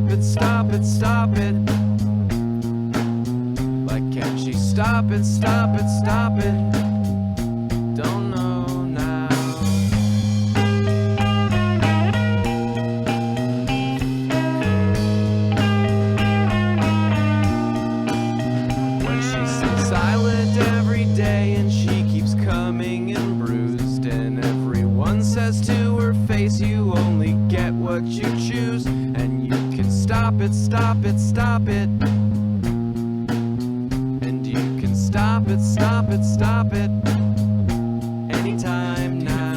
stop it, stop it, stop it? Like, can she stop it, stop it, stop it? Don't know now. When she sits silent every day and she keeps coming in bruised, and everyone says to her face, you only get what you choose, and you can stop it, stop it, stop it. And you can stop it, stop it, stop it. Anytime now.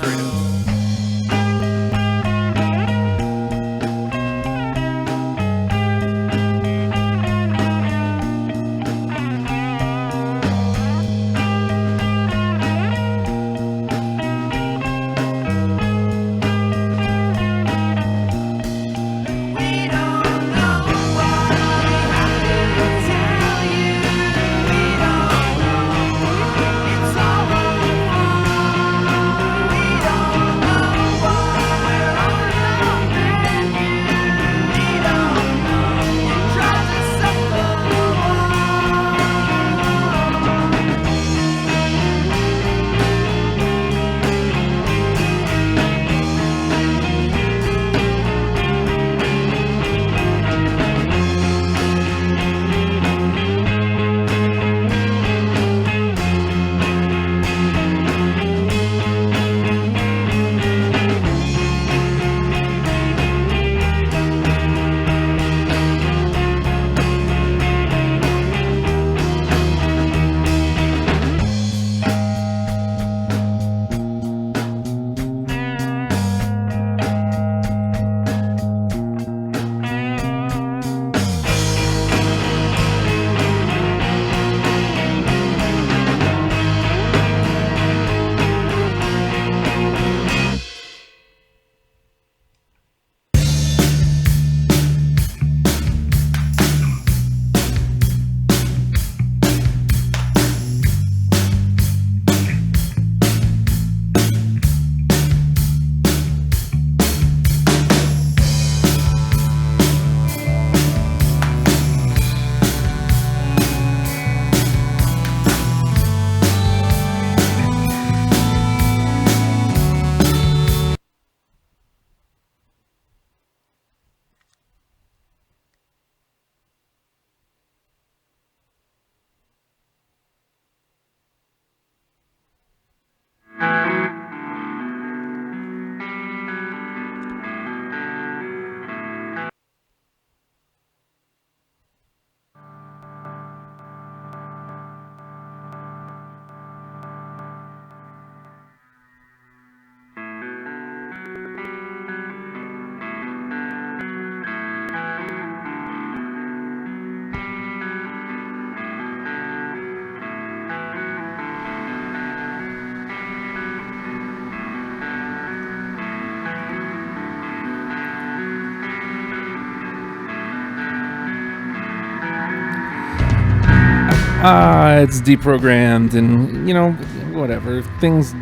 It's deprogrammed, and you know, whatever things.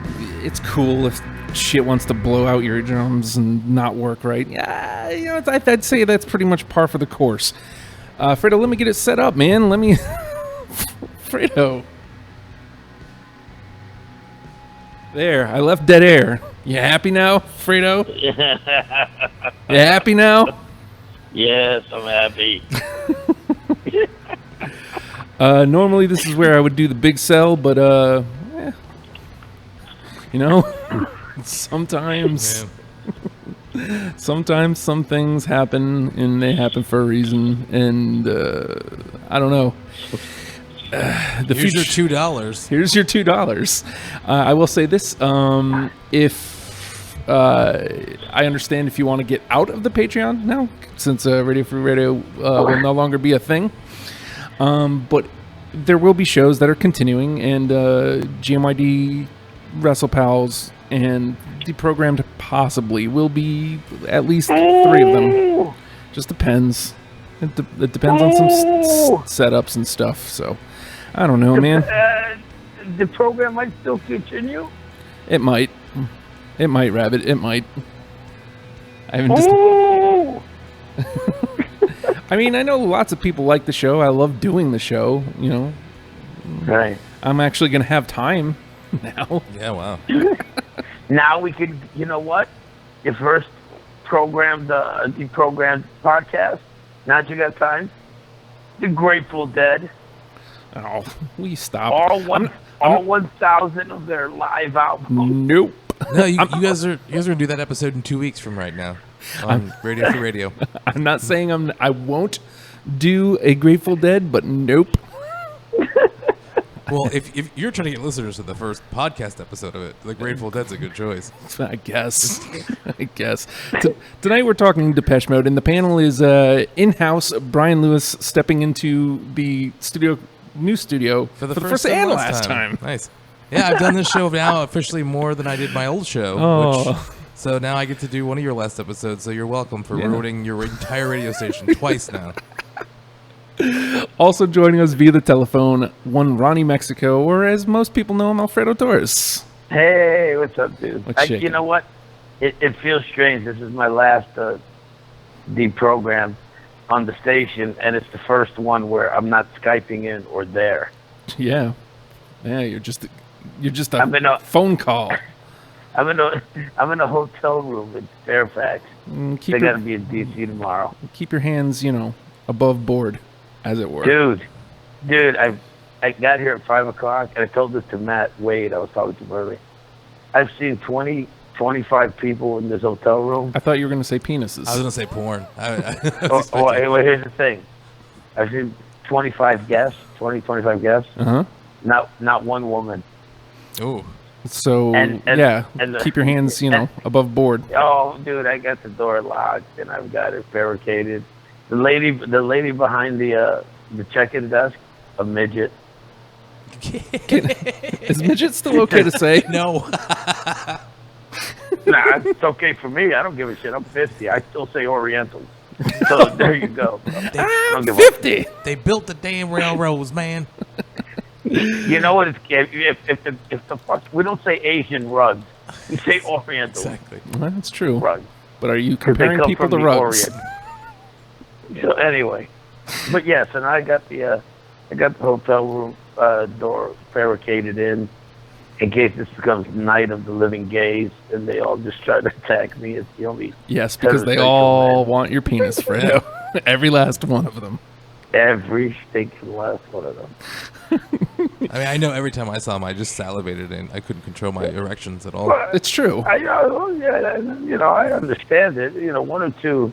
It's cool if shit wants to blow out your drums and not work right. Yeah, you know, I'd say that's pretty much par for the course. Fredo, let me get it set up, man. Let me, Fredo. There, I left dead air. You happy now, Fredo? You happy now? Yes, I'm happy. Normally this is where I would do the big sell, but you know, sometimes some things happen and they happen for a reason, and I don't know. Here's your $2. Here's your $2. I will say this: if I understand if you want to get out of the Patreon now, since Radio Free Radio will no longer be a thing, but there will be shows that are continuing, and GMYD, WrestlePals, and Deprogrammed possibly will be at least 3 of them. Just depends. It depends on some setups and stuff. So I don't know, man. The program might still continue. It might. It might, Rabbit. It might. I haven't I mean, I know lots of people like the show. I love doing the show. You know, Right. I'm actually going to have time now. Yeah, wow. Now we could, you know what? Your first deprogrammed podcast. Now that you got time. The Grateful Dead. Oh, will you stop? All 1,000 of their live albums. Nope. No, you guys are gonna do that episode in 2 weeks from right now on Radio Free Radio. I'm not saying I won't do a Grateful Dead, but nope. Well, if you're trying to get listeners to the first podcast episode of it, the Grateful Dead's a good choice. I guess. Tonight we're talking Depeche Mode, and the panel is in-house Brian Lewis stepping into the new studio For the first and last time. Nice. Yeah, I've done this show now officially more than I did my old show. Oh. So now I get to do one of your last episodes, so you're welcome for ruining your entire radio station twice now. Also joining us via the telephone, one Ronnie Mexico, or as most people know him, Alfredo Torres. Hey, what's up, dude? What's You shaking? know what? It feels strange. This is my last deprogram on the station, and it's the first one where I'm not Skyping in or there. Yeah. You're just I'm in a- phone call. I'm in a hotel room in Fairfax. Keep They got your, to be in D.C. tomorrow. keep your hands, above board, as it were. Dude, I got here at 5 o'clock, and I told this to Matt Wade. I was talking to him earlier. I've seen 25 people in this hotel room. I thought you were going to say penises. I was gonna say porn. Well, here's the thing. I've seen 25 guests. Uh-huh. Not one woman. Ooh. So, And keep your hands, above board. Oh, dude, I got the door locked and I've got it barricaded. The lady behind the check-in desk, a midget. Is midget still okay to say? No. Nah, it's okay for me. I don't give a shit. I'm 50. I still say Oriental. So there you go. I don't give a- 50! They built the damn railroads, man. You know what? If the fuck we don't say Asian rugs, we say Oriental Exactly. Well, that's true. rugs. But are you 'Cause they comparing come people from to the rugs? Orient. So anyway, but yes, and I got the hotel room door barricaded in case this becomes Night of the Living Gays and they all just try to attack me. It's the only Yes, because they heterosexual all man. want your penis, Fredo. Every last one of them. Every stinking last one of them. I mean, I know every time I saw him, I just salivated and I couldn't control my erections at all. But It's true. I understand it. One or two,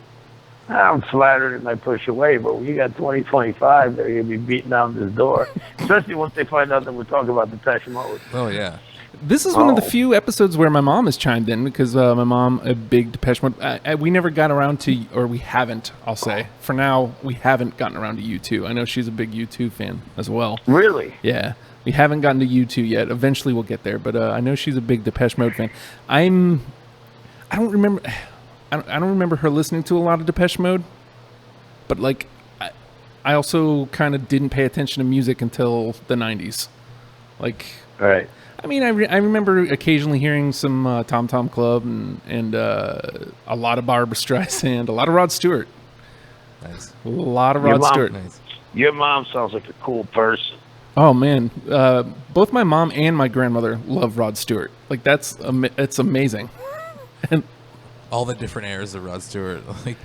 I'm flattered and I push away. But when you got 20, 25, they're gonna be beating down this door. Especially once they find out that we're talking about Depeche Mode. Oh yeah. This is one of the Oh. few episodes where my mom has chimed in because my mom, a big Depeche Mode. We never got around to, or we haven't, I'll say. For now, we haven't gotten around to U2. I know she's a big U2 fan as well. Really? Yeah. We haven't gotten to U2 yet. Eventually we'll get there, but I know she's a big Depeche Mode fan. I don't remember her listening to a lot of Depeche Mode, but I also kind of didn't pay attention to music until the 90s. All right. I mean, I remember occasionally hearing some Tom Tom Club and a lot of Barbra Streisand, a lot of Rod Stewart. Nice. A lot of Your Rod mom- Stewart. Nice. Your mom sounds like a cool person. Oh man, both my mom and my grandmother love Rod Stewart. It's amazing. And All the different eras of Rod Stewart. Like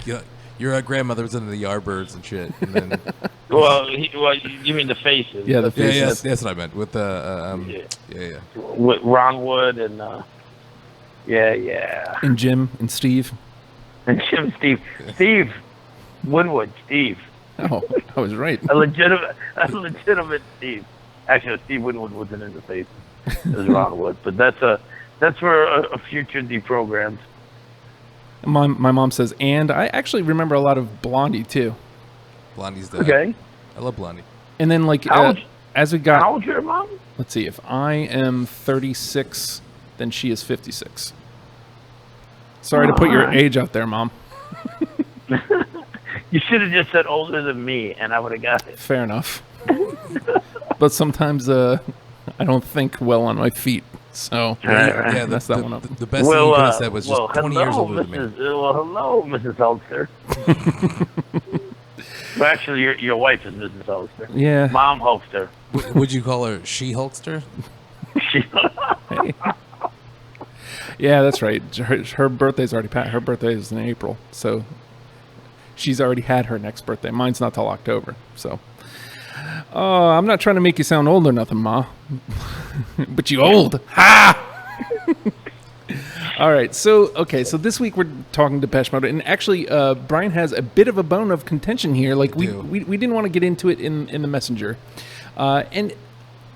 your grandmother was into the Yardbirds and shit. And then Well, you mean the faces? yeah, the yeah, faces. that's what I meant with the yeah. With Ron Wood and yeah. And Jim and Steve. And Steve Winwood, Steve. Oh, I was right. A legitimate Steve. Actually, Steve Winwood wasn't in the face. It was Ron Wood, but that's for a future deprogrammed. My mom says, and I actually remember a lot of Blondie too. Blondie's dead. Okay. I love Blondie. And then How old- as we got, How old's your mom? let's see, if I am 36, then she is 56. Sorry to put your Alright. age out there, Mom. You should have just said older than me, and I would have got it. Fair enough. But sometimes I don't think well on my feet. So Right. Yeah, that's that one up. The best thing you could have said was just 20 years hello, older than me. hello, Mrs. Ulster. Well, actually, your wife is Mrs. Holster. Yeah. Mom Holster. Would you call her She-Hulkster? Hey. Yeah, that's right. Her birthday's already passed. Her birthday is in April, so she's already had her next birthday. Mine's not till October, so. Oh, I'm not trying to make you sound old or nothing, Ma. But you old. Ha! All right, so this week we're talking Depeche Mode, and actually, Brian has a bit of a bone of contention here. Like we didn't want to get into it in the messenger, and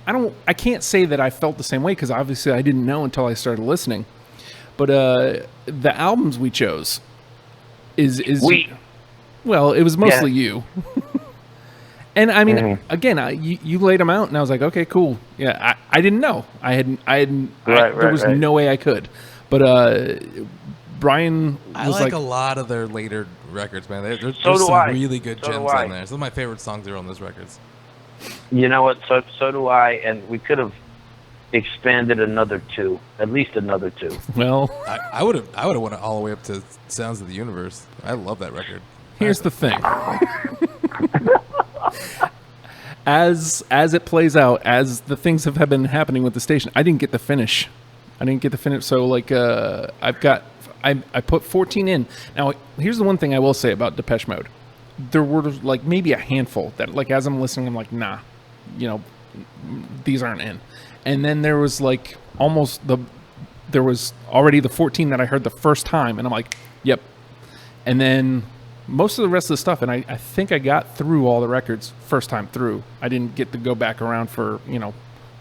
I can't say that I felt the same way because obviously I didn't know until I started listening. But the albums we chose is well, it was mostly you. And I mean, again, you laid them out, and I was like, okay, cool. Yeah, I didn't know. There was no way I could. But Brian I was like a lot of their later records, man. There's So do some I. really good So do gems I. on there. Some of my favorite songs are on those records. You know what? So do I, and we could have expanded another two, at least another two. well. I would have went all the way up to Sounds of the Universe. I love that record. Here's the thing. As it plays out, as the things have been happening with the station, I didn't get the finish. So like I put 14 in. Now here's the one thing I will say about Depeche Mode. There were like maybe a handful that like as I'm listening I'm like, nah, these aren't in. And then there was like there was already the 14 that I heard the first time and I'm like, yep. And then most of the rest of the stuff, and I think I got through all the records first time through. I didn't get to go back around for,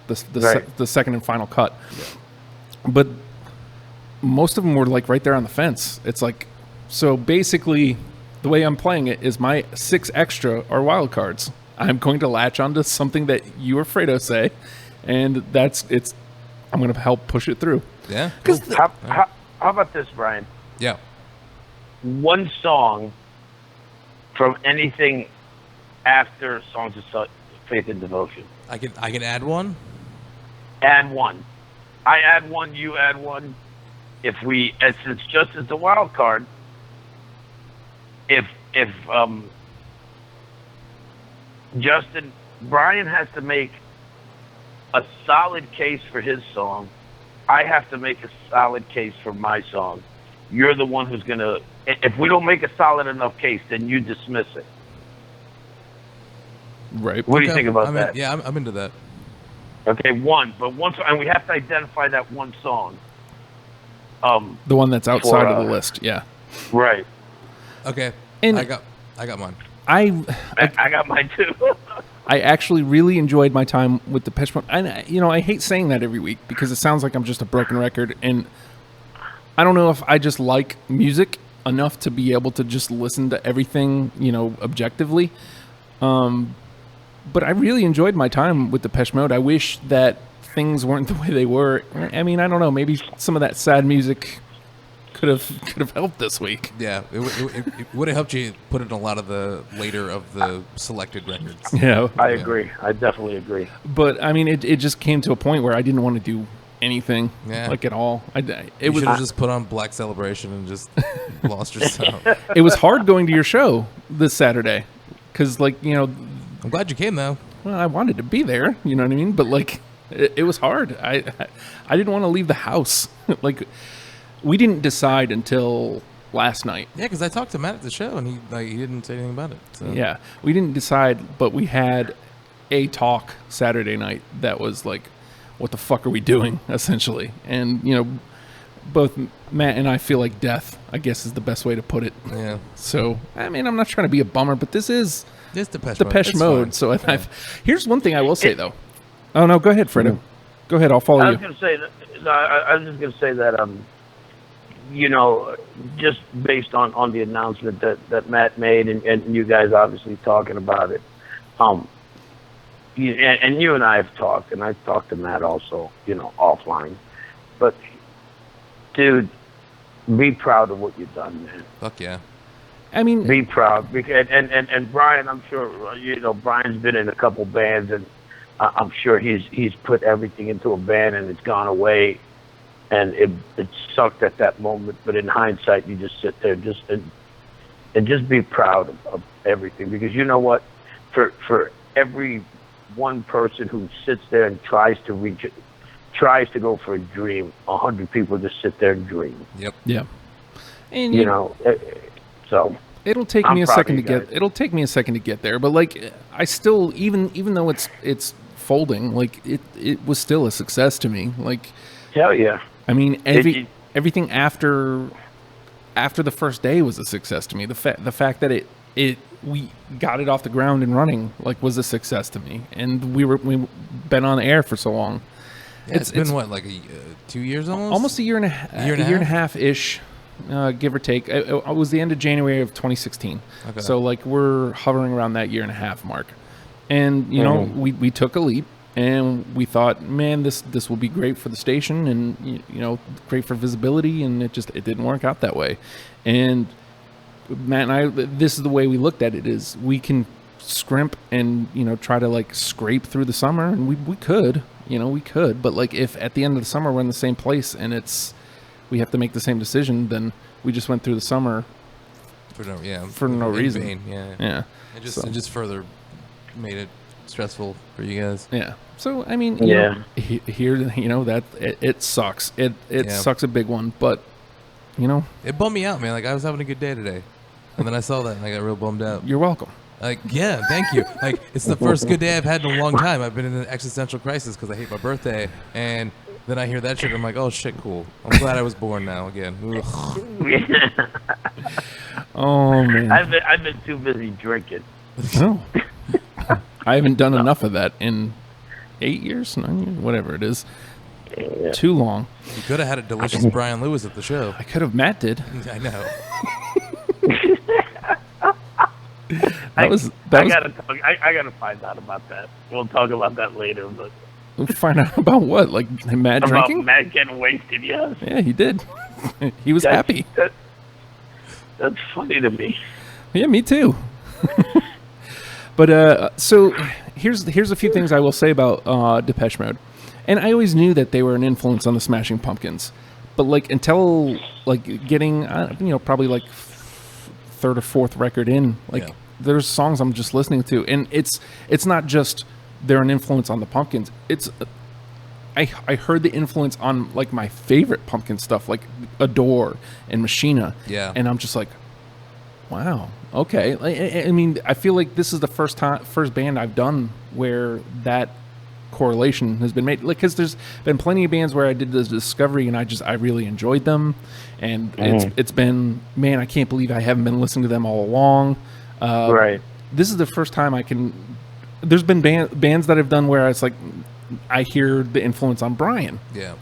the second and final cut. Yeah. But most of them were like right there on the fence. It's like, so basically the way I'm playing it is my 6 extra are wild cards. I'm going to latch onto something that you or Fredo say, and I'm going to help push it through. Yeah. How about this, Brian? Yeah. One song from anything after Songs of Faith and Devotion. I can add one. Add one. I add one. You add one. If it's just as the wild card. If Justin, Brian has to make a solid case for his song, I have to make a solid case for my song. You're the one who's gonna. If we don't make a solid enough case, then you dismiss it. Right. What do you think about that? I'm into that. Okay, one song, and we have to identify that one song. The one that's outside of the list, yeah. Right. Okay. And I got mine. I got mine too. I actually really enjoyed my time with Depeche Mode. And, I hate saying that every week because it sounds like I'm just a broken record. And I don't know if I just like music enough to be able to just listen to everything, objectively. But I really enjoyed my time with Depeche Mode. I wish that things weren't the way they were. I mean, I don't know. Maybe some of that sad music could have helped this week. Yeah, it would have helped you put in a lot of the later of the selected records. Yeah, I agree. I definitely agree. But I mean, it just came to a point where I didn't want to do anything like at all. You should have just put on Black Celebration and just lost yourself. It was hard going to your show this Saturday because, I'm glad you came though. Well, I wanted to be there. You know what I mean? But it was hard. I didn't want to leave the house. We didn't decide until last night. Yeah, because I talked to Matt at the show and he didn't say anything about it. So. Yeah, we didn't decide, but we had a talk Saturday night that was like, what the fuck are we doing, essentially? And, both Matt and I feel like death, I guess is the best way to put it. Yeah. So, I mean, I'm not trying to be a bummer, but this is Depeche Mode. So here's one thing I will say, though. Oh, no, go ahead, Fredo. Mm-hmm. Go ahead, I'll follow you. I was just going to say that, just based on the announcement that Matt made and you guys obviously talking about it, and you and I have talked, and I've talked to Matt also, offline. But, dude, be proud of what you've done, man. Fuck yeah. I mean, be proud. And Brian, I'm sure, Brian's been in a couple bands, and I'm sure he's put everything into a band, and it's gone away. And it sucked at that moment, but in hindsight, you just sit there, and just be proud of everything, because you know what, for every one person who sits there and tries to go for a dream, 100 people just sit there and dream. Yep. Yeah. And You know, so it'll take I'm me a proud of second you to get. guys. It'll take me a second to get there, but like I still, even though it's folding, like it was still a success to me. Like, hell yeah. I mean, it- everything after the first day was a success to me. The fact that we got it off the ground and running was a success to me, and we've been on the air for so long. Yeah, it's been what, like 2 years almost? Almost a year and a half ish, give or take. It was the end of January of 2016. Okay. So like we're hovering around that year and a half mark. And you know, we took a leap and we thought, man, this will be great for the station and you know, great for visibility, and it didn't work out that way. And Matt and I, this is the way we looked at it, is we can scrimp and, you know, try to like scrape through the summer, and we could, but like if at the end of the summer we're in the same place and we have to make the same decision, then we just went through the summer for no in reason. vain, yeah. Yeah. It just further made it stressful for you guys. Yeah. So I mean, Yeah. here, you know, that it sucks. It sucks a big one, but you know, It bummed me out, man. Like, I was having a good day today, and then I saw that and I got real bummed out. you're welcome. Like, yeah, thank you. Like, it's the first good day I've had in a long time. I've been in an existential crisis because I hate my birthday, and then I hear that shit and I'm like, oh shit, cool. I'm glad I was born now again. Ugh. Oh man. I've been too busy drinking. No. I haven't done enough of that in 8 years, 9 years, whatever it is. Yeah. Too long. You could have had a delicious Brian Lewis at the show. I could have. Matt did. I know. That was. I gotta find out about that. We'll talk about that later. But We'll find out about what, like Matt about drinking. Matt getting wasted, yes. Yeah, he did. He was happy. That's funny to me. Yeah, me too. But so here's a few things I will say about Depeche Mode, and I always knew that they were an influence on the Smashing Pumpkins, but like until like getting probably like third or fourth record in, like there's songs I'm just listening to, and it's not just they're an influence on the Pumpkins. It's I heard the influence on like my favorite Pumpkin stuff, like Adore and Machina. Yeah. And I'm just like, wow, okay. I mean, I feel like this is the first band I've done where that correlation has been made. Like, because there's been plenty of bands where I did the discovery and I really enjoyed them, and it's been, man, I can't believe I haven't been listening to them all along. Right. This is the first time I can. There's been bands that I've done where it's like I hear the influence on Brian. Yeah.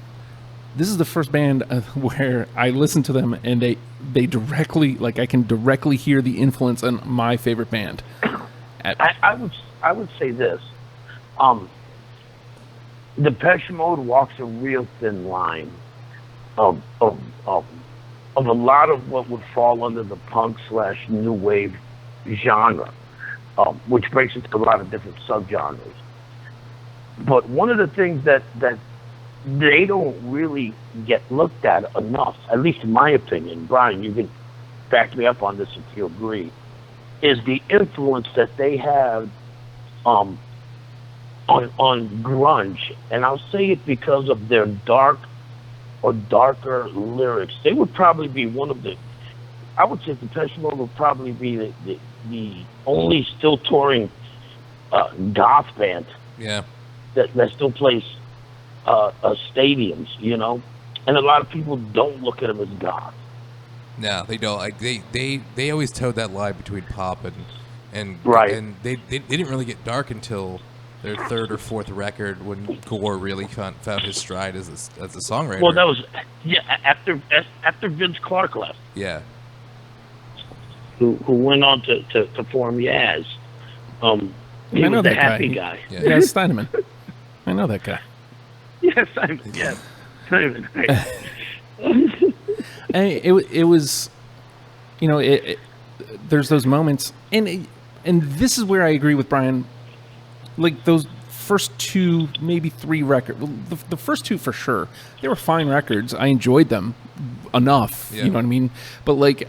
This is the first band where I listen to them and they directly, like, I can directly hear the influence on my favorite band. I would say this. Depeche Mode walks a real thin line of a lot of what would fall under the punk / new wave genre, which breaks into a lot of different subgenres. But one of the things that they don't really get looked at enough, at least in my opinion, Brian, you can back me up on this if you agree, is the influence that they have on grunge. And I'll say it because of their darker lyrics. They would probably be one of the, I would say Depeche Mode would probably be the only still touring goth band that still plays stadiums, you know, and a lot of people don't look at them as goth. No, they don't. Like they always towed that line between pop and right. And they didn't really get dark until their third or fourth record, when Gore really found his stride as a songwriter. Well, that was after Vince Clarke left. Yeah. Who went on to form Yaz. He I know was the that happy guy. guy. Yeah, Steineman. I know that guy. Yes, Simon. Right. It was, you know, there's those moments, and this is where I agree with Brian. Like those first two, maybe three records. Well, the first two for sure, they were fine records. I enjoyed them enough. Yeah. You know what I mean? But like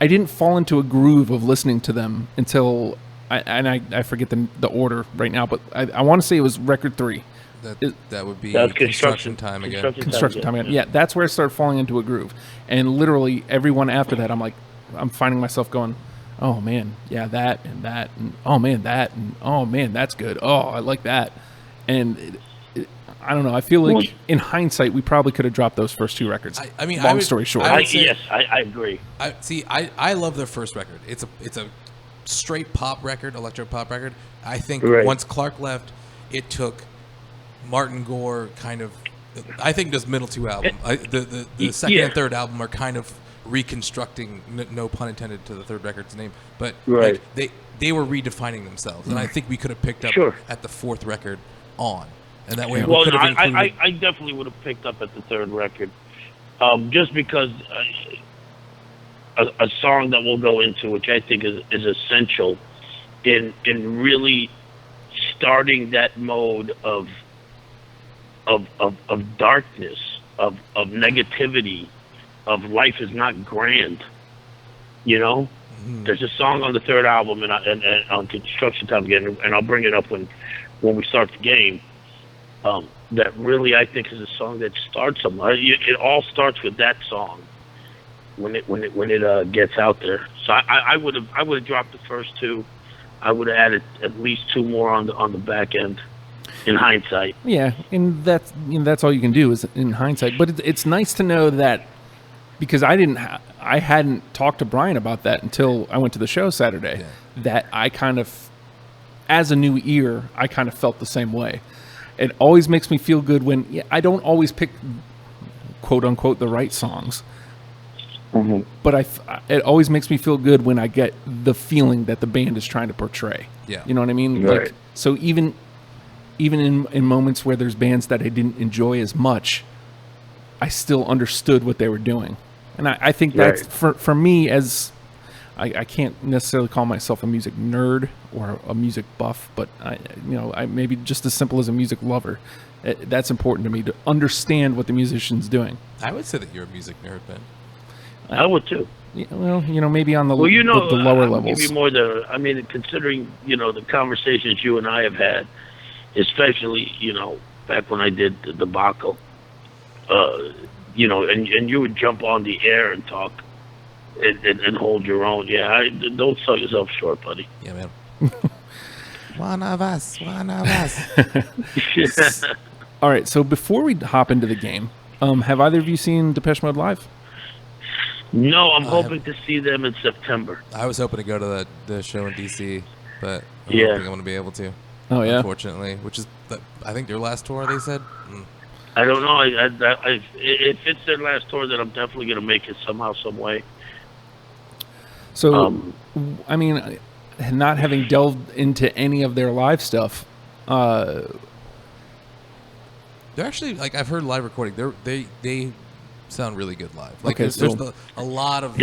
I didn't fall into a groove of listening to them until I forget the order right now, but I want to say it was record 3. That would be That's construction time again. Construction time again. Yeah, that's where I started falling into a groove, and literally everyone after that, I'm finding myself going, oh man, yeah, that, and oh man, that, and oh man, that's good. Oh, I like that, and I don't know. I feel like in hindsight, we probably could have dropped those first 2 records. I mean, long story short. Yes, I agree. I love their first record. It's a straight pop record, electro pop record. I think once Clark left, it took Martin Gore kind of. I think this middle 2 album, the second and third album, are kind of reconstructing. No pun intended to the third record's name, but like, they were redefining themselves, and I think we could have picked up at the 4th record on. And that way, I definitely would have picked up at the 3rd record, just because a song that we'll go into, which I think is essential in really starting that mode of darkness, of negativity, of life is not grand. You know, there's a song on the 3rd album and on Construction Time again, and I'll bring it up when we start the game. That really, I think, is a song that starts them. It all starts with that song when it gets out there. So I would have dropped the first 2. I would have added at least 2 more on the back end. In hindsight, yeah, and that's all you can do is in hindsight. But it's nice to know that, because I hadn't talked to Brian about that until I went to the show Saturday. Yeah. That I kind of, as a new ear, I kind of felt the same way. It always makes me feel good when I don't always pick, quote unquote, the right songs. Mm-hmm. But it always makes me feel good when I get the feeling that the band is trying to portray. Yeah, you know what I mean? Right. Like, so even in moments where there's bands that I didn't enjoy as much, I still understood what they were doing, and I think that's for me, as I can't necessarily call myself a music nerd or a music buff, but I maybe just as simple as a music lover. That's important to me, to understand what the musician's doing. I would say that you're a music nerd, Ben. I would too. Yeah, well, maybe on the the lower levels. Give you more considering the conversations you and I have had, especially back when I did the debacle, and you would jump on the air and talk. And hold your own. Yeah, don't sell yourself short, buddy. Yeah, man. One of us. All right, so before we hop into the game, have either of you seen Depeche Mode live? No, I'm hoping to see them in September. I was hoping to go to the show in D.C., but I don't think I'm going to be able to. Oh, yeah? Unfortunately, which is, I think, their last tour, they said? I don't know. If it's their last tour, then I'm definitely going to make it somehow, some way. So, I mean, not having delved into any of their live stuff, they're actually, like, I've heard live recording. They sound really good live. Like, there's a lot of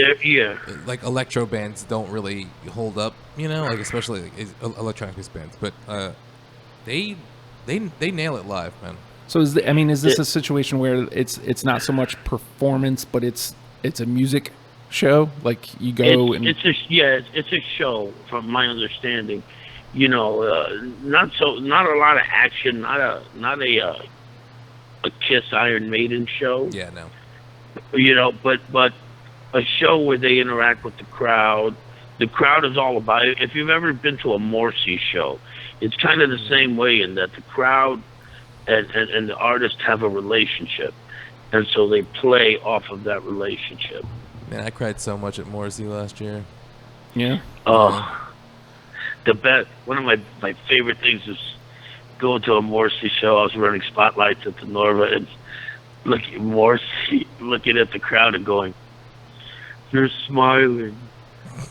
like electro bands don't really hold up, like especially like electronic bands, but they nail it live, man. So is this a situation where it's not so much performance, but it's a music show? Like you go it's a show from my understanding. Not a lot of action, not a Kiss Iron Maiden show. Yeah, no. But a show where they interact with the crowd. The crowd is all about it. If you've ever been to a Morrissey show, it's kind of the same way in that the crowd and the artist have a relationship, and so they play off of that relationship. Man, I cried so much at Morrissey last year. Yeah. The best. One of my favorite things is going to a Morrissey show. I was running spotlights at the Norva and looking at Morrissey, looking at the crowd and going, "You're smiling.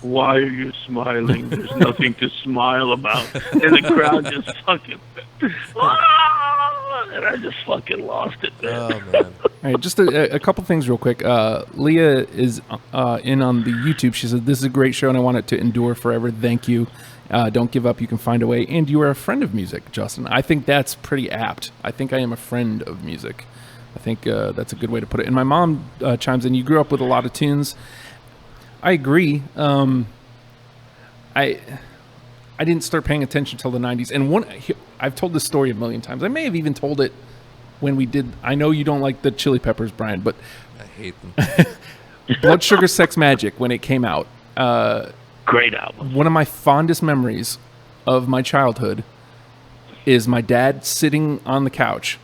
Why are you smiling? There's nothing to smile about." And the crowd just fucking, and I just fucking lost it, man. Oh, man. All right, just a couple things real quick. Leah is in on the YouTube. She said, "This is a great show and I want it to endure forever. Thank you. Don't give up. You can find a way. And you are a friend of music, Justin." I think that's pretty apt. I think I am a friend of music. I think that's a good way to put it. And my mom chimes in, "You grew up with a lot of tunes. I agree. I didn't start paying attention till the 90s. And I've told this story a million times. I may have even told it when we did. I know you don't like the Chili Peppers, Brian, but I hate them. Blood Sugar Sex Magic, when it came out, Great album. one of my fondest memories of my childhood is my dad sitting on the couch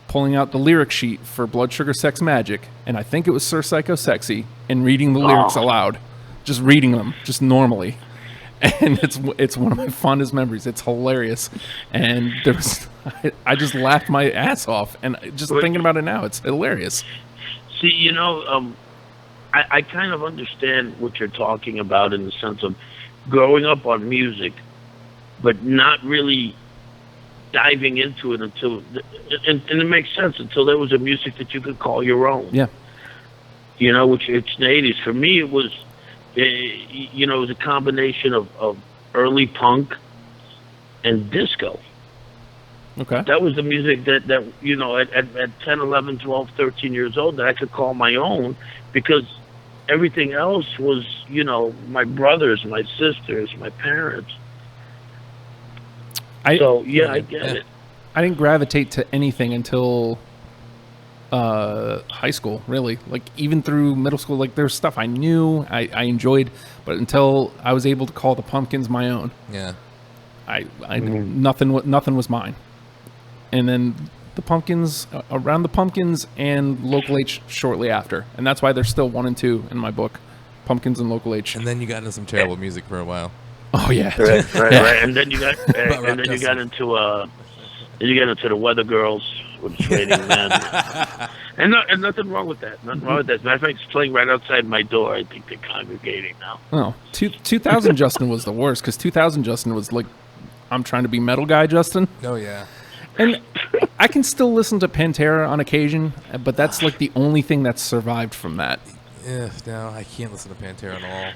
pulling out the lyric sheet for Blood Sugar Sex Magic, and I think it was Sir Psycho Sexy, and reading the lyrics aloud. Just reading them, just normally. And it's one of my fondest memories. It's hilarious. And I just laughed my ass off. And just thinking about it now, it's hilarious. See, I kind of understand what you're talking about in the sense of growing up on music, but not really diving into it until, and it makes sense, until there was a music that you could call your own. Yeah. Which it's in the 80s. For me, it was, it was a combination of early punk and disco. Okay. That was the music that at 10, 11, 12, 13 years old that I could call my own, because everything else was, my brothers, my sisters, my parents. I get it. I didn't gravitate to anything until high school, really. Like, even through middle school, like, there's stuff I knew, I enjoyed, but until I was able to call the Pumpkins my own, nothing was mine. And then the Pumpkins, around the Pumpkins and Local H shortly after, and that's why they're still 1 and 2 in my book, Pumpkins and Local H. And then you got into some terrible music for a while. Oh yeah, right. And then you got into the Weather Girls with Raining Men, and nothing wrong with that. Nothing wrong with that. As a matter of fact, it's playing right outside my door. I think they're congregating now. Oh, 2000 Justin was the worst, because 2000 Justin was like, I'm trying to be metal guy Justin. Oh yeah. And I can still listen to Pantera on occasion, but that's like the only thing that's survived from that. Yeah, no, I can't listen to Pantera at all.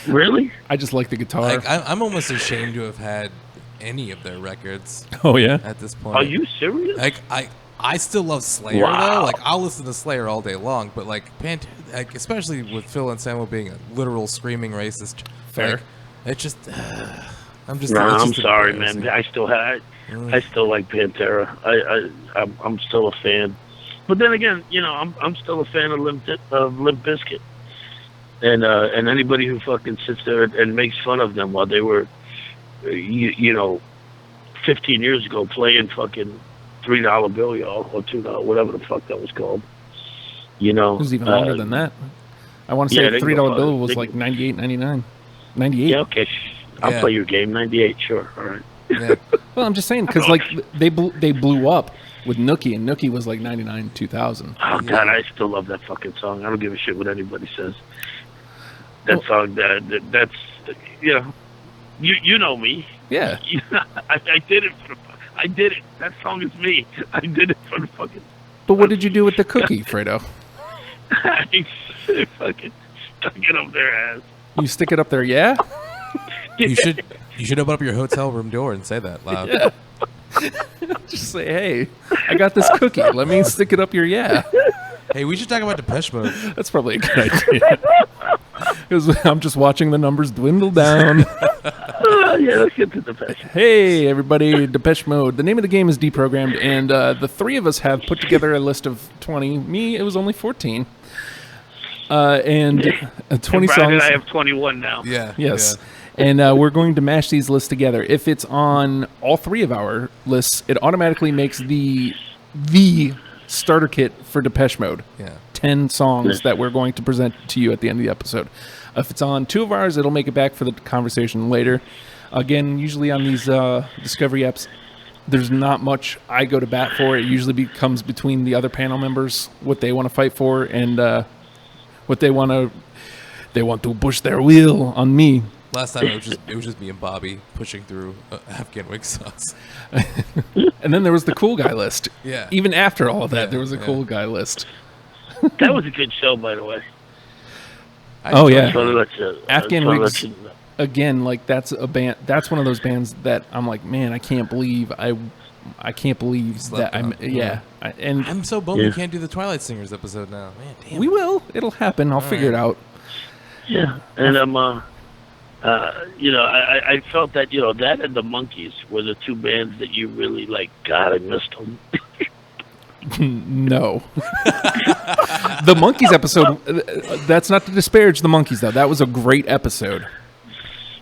Really? I just like the guitar. Like, I'm almost ashamed to have had any of their records. Oh yeah. At this point. Are you serious? Like, I still love Slayer though. Like, I'll listen to Slayer all day long, but like like, especially with Phil Anselmo being a literal screaming racist. Fair. Like, it's just I'm sorry, man. I still like Pantera. I'm still a fan. But then again, I'm still a fan of Limp Bizkit. And anybody who fucking sits there and makes fun of them while they were, 15 years ago playing fucking $3 bill, y'all, or $2, whatever the fuck that was called. It was even longer than that. I want to say the $3 bill was like 98, 99. 98. Yeah, okay. I'll play your game. 98, sure. All right. Yeah. Well, I'm just saying, because like they blew up with Nookie, and Nookie was like 99, 2000. Oh God, I still love that fucking song. I don't give a shit what anybody says. That song, that's you know me. Yeah. I did it I did it. That song is me. I did it for the fucking. But what did you do with the cookie, Fredo? I fucking stuck it up their ass. You stick it up there, yeah? You should open up your hotel room door and say that loud. Yeah. Just say, hey, I got this cookie. Let me stick it up your yeah. Hey, we should talk about Depeche Mode. That's probably a good idea. Because I'm just watching the numbers dwindle down. Yeah, let's get to Depeche. Hey, everybody, Depeche Mode. The name of the game is Deprogrammed, and the three of us have put together a list of 20. Me, it was only 14. And 20 and Brad songs. and I have 21 now. Yeah. Yes. Yeah. And we're going to mash these lists together. If it's on all three of our lists, it automatically makes the starter kit for Depeche Mode. Yeah. 10 songs that we're going to present to you at the end of the episode. If it's on two of ours, it'll make it back for the conversation later. Again, usually on these Discovery apps, there's not much I go to bat for. It usually becomes between the other panel members, what they want to fight for, and what they want to push their will on me. Last time it was just me and Bobby pushing through Afghan wing sauce. And then there was the cool guy list. Yeah. Even after all of that, there was a cool guy list. That was a good show, by the way. Afghan Wigs. Again, like that's a band. That's one of those bands that I'm like, man, I can't believe I can't believe that I'm. Yeah. And I'm so bummed we can't do the Twilight Singers episode now. Man, damn. We will. It'll happen. I'll figure it out. Yeah, and I felt that that and the Monkees were the two bands that you really like. God, I missed them. No. The Monkees episode, that's not to disparage the Monkees, though. That was a great episode.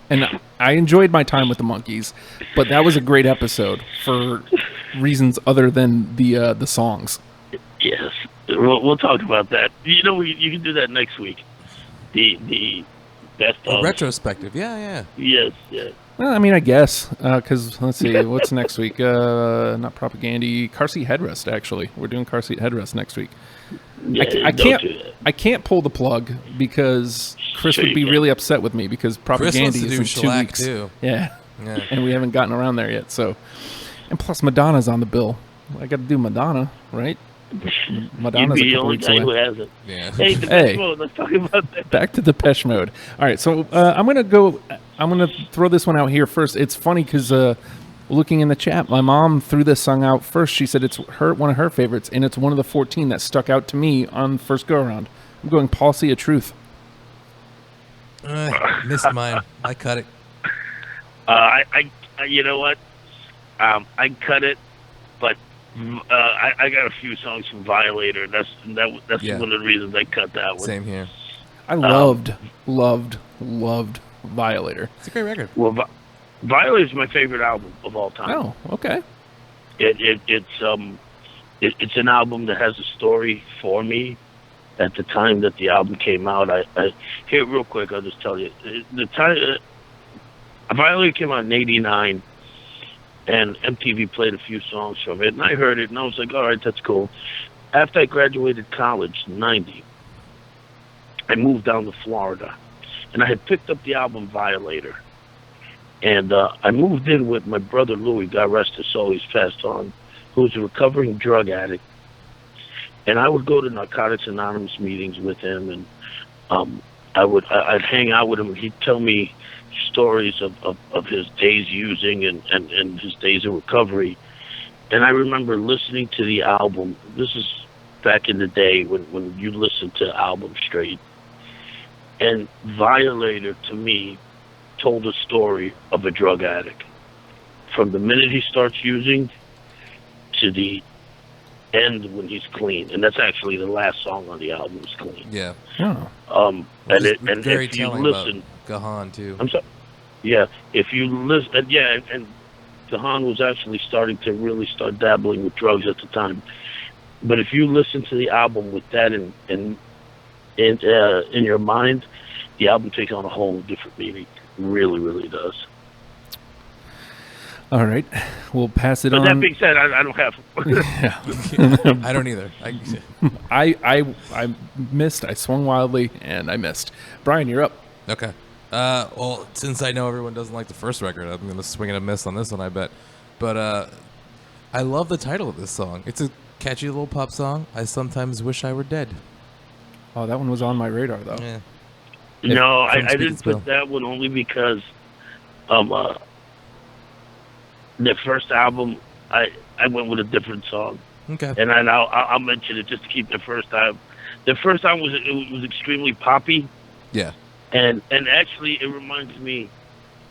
And I enjoyed my time with the Monkees, but that was a great episode for reasons other than the songs. Yes, we'll talk about that. You can do that next week. The best A of retrospective. Yeah. Yes, yes. Well, I mean, I guess, because let's see, what's next week? Not Propagandy, Car Seat Headrest, actually. We're doing Car Seat Headrest next week. Yeah, I don't do that. I can't pull the plug because Chris Sure would be you can. really upset with me because Chris wants Propagandy to is do in 2 shellac weeks. too. Yeah, Yeah. and we haven't gotten around there yet. So, and plus Madonna's on the bill. I got to do Madonna, right? You'd Madonna's be a the couple only weeks guy away. who hasn't. Yeah. Hey, Depeche Hey. Mode, let's talk about that. Back to Depeche Mode. All right, so I'm gonna throw this one out here first. It's funny because looking in the chat, my mom threw this song out first. She said it's one of her favorites, and it's one of the 14 that stuck out to me on first go around. I'm going Policy of Truth. Missed mine. I cut it. I you know what? I cut it, but I got a few songs from Violator. That's Yeah. one of the reasons I cut that one. Same here. I loved Violator. It's a great record. Well, Violator is my favorite album of all time. Oh, okay. It's an album that has a story for me. At the time that the album came out, I here real quick. I'll just tell you the time. Violator came out in '89, and MTV played a few songs from it, and I heard it, and I was like, all right, that's cool. After I graduated college in '90, I moved down to Florida, and I had picked up the album Violator. And I moved in with my brother Louis, God rest his soul, he's passed on, who's a recovering drug addict. And I would go to Narcotics Anonymous meetings with him, and I'd hang out with him, and he'd tell me stories of his days using and his days of recovery. And I remember listening to the album. This is back in the day when you listened to albums straight. And Violator, to me, told a story of a drug addict. From the minute he starts using to the end when he's clean. And that's actually the last song on the album is Clean. Yeah. Oh. And very if you telling listen... about Gahan, too. I'm sorry. Yeah, if you listen... and Gahan was actually starting to really start dabbling with drugs at the time. But if you listen to the album with that in your mind, the album takes on a whole different meaning. Really, really does. All right, we'll pass it But on. that being said, I don't have... I don't either. I missed. I swung wildly, and I missed. Brian, you're up. Okay. Well, since I know everyone doesn't like the first record, I'm going to swing and a miss on this one, I bet. But I love the title of this song. It's a catchy little pop song. I sometimes wish I were dead. Oh, that one was on my radar, though. Yeah. No, I From Speak didn't and Spell. put that one only because the first album, I went with a different song. Okay. And I'll mention it just to keep the first time. The first time was extremely poppy. Yeah. And actually, it reminds me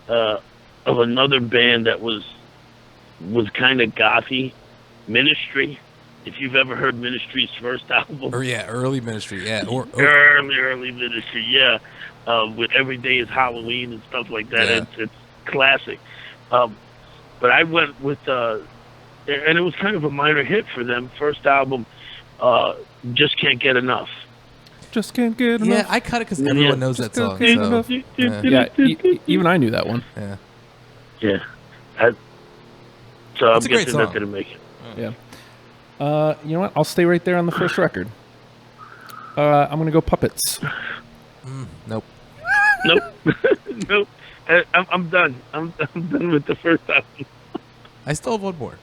of another band that was kind of gothy, Ministry. If you've ever heard Ministry's first album, Early Ministry, yeah. Or early Ministry, yeah, with Every Day is Halloween and stuff like that. Yeah. It's classic. But I went with, and it was kind of a minor hit for them. First album, Just Can't Get Enough. Just can't get enough. yeah, I cut it because everyone knows that song. Just So, can't yeah. Yeah, even I knew that one. Yeah. Yeah. So I'm It's a great guessing that song. didn't make it. Yeah. You know what? I'll stay right there on the first record. I'm gonna go Puppets. Nope. Nope. Nope. I'm done. I'm done with the first album. I still have one more.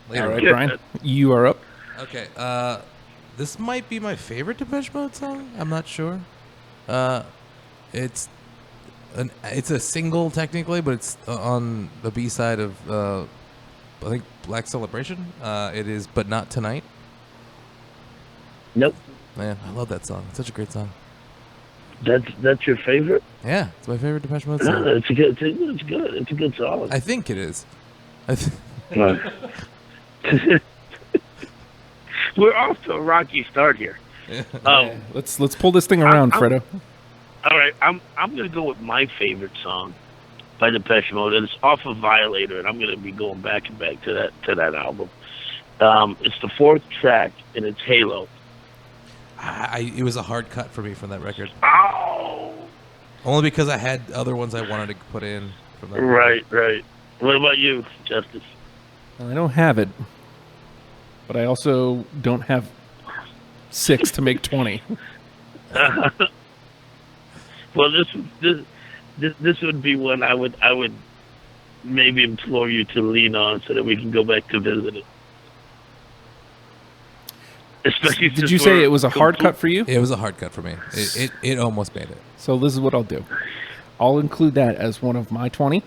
Later. All right, Brian, you are up. Okay. This might be my favorite Depeche Mode song. I'm not sure. It's a single technically, but it's on the B side of I think Black Celebration. It is, but not tonight. Nope. Man, I love that song. It's such a great song. That's your favorite? Yeah, it's my favorite Depeche Mode No, song. it's good. It's good. It's a good song. I think it is. We're off to a rocky start here. Let's pull this thing around, Fredo. All right, I'm gonna go with my favorite song by Depeche Mode, and it's off of Violator, and I'm gonna be going back and back to that album. It's the 4th track, and it's Halo. It was a hard cut for me from that record. Oh, Only because I had other ones I wanted to put in from that right. What about you, Justice? I don't have it, but I also don't have 6 to make 20. Well, this would be one I would maybe implore you to lean on so that we can go back to visit it. Especially Did you say it was a hard cut for you? It was a hard cut for me. It almost made it. So this is what I'll do. I'll include that as one of my 20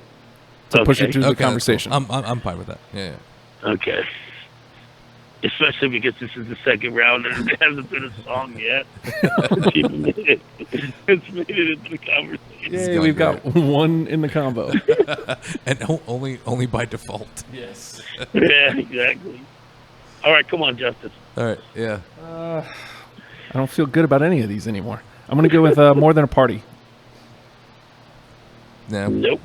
to push it through the conversation. Cool. I'm fine with that. Yeah. Okay. Especially because this is the second round and it hasn't been a song yet. It's made it into the conversation. Yay, we've got one in the combo. And only by default. Yes. Yeah, exactly. All right, come on, Justice. All right. Yeah. I don't feel good about any of these anymore. I'm going to go with More Than a Party. No. Nope.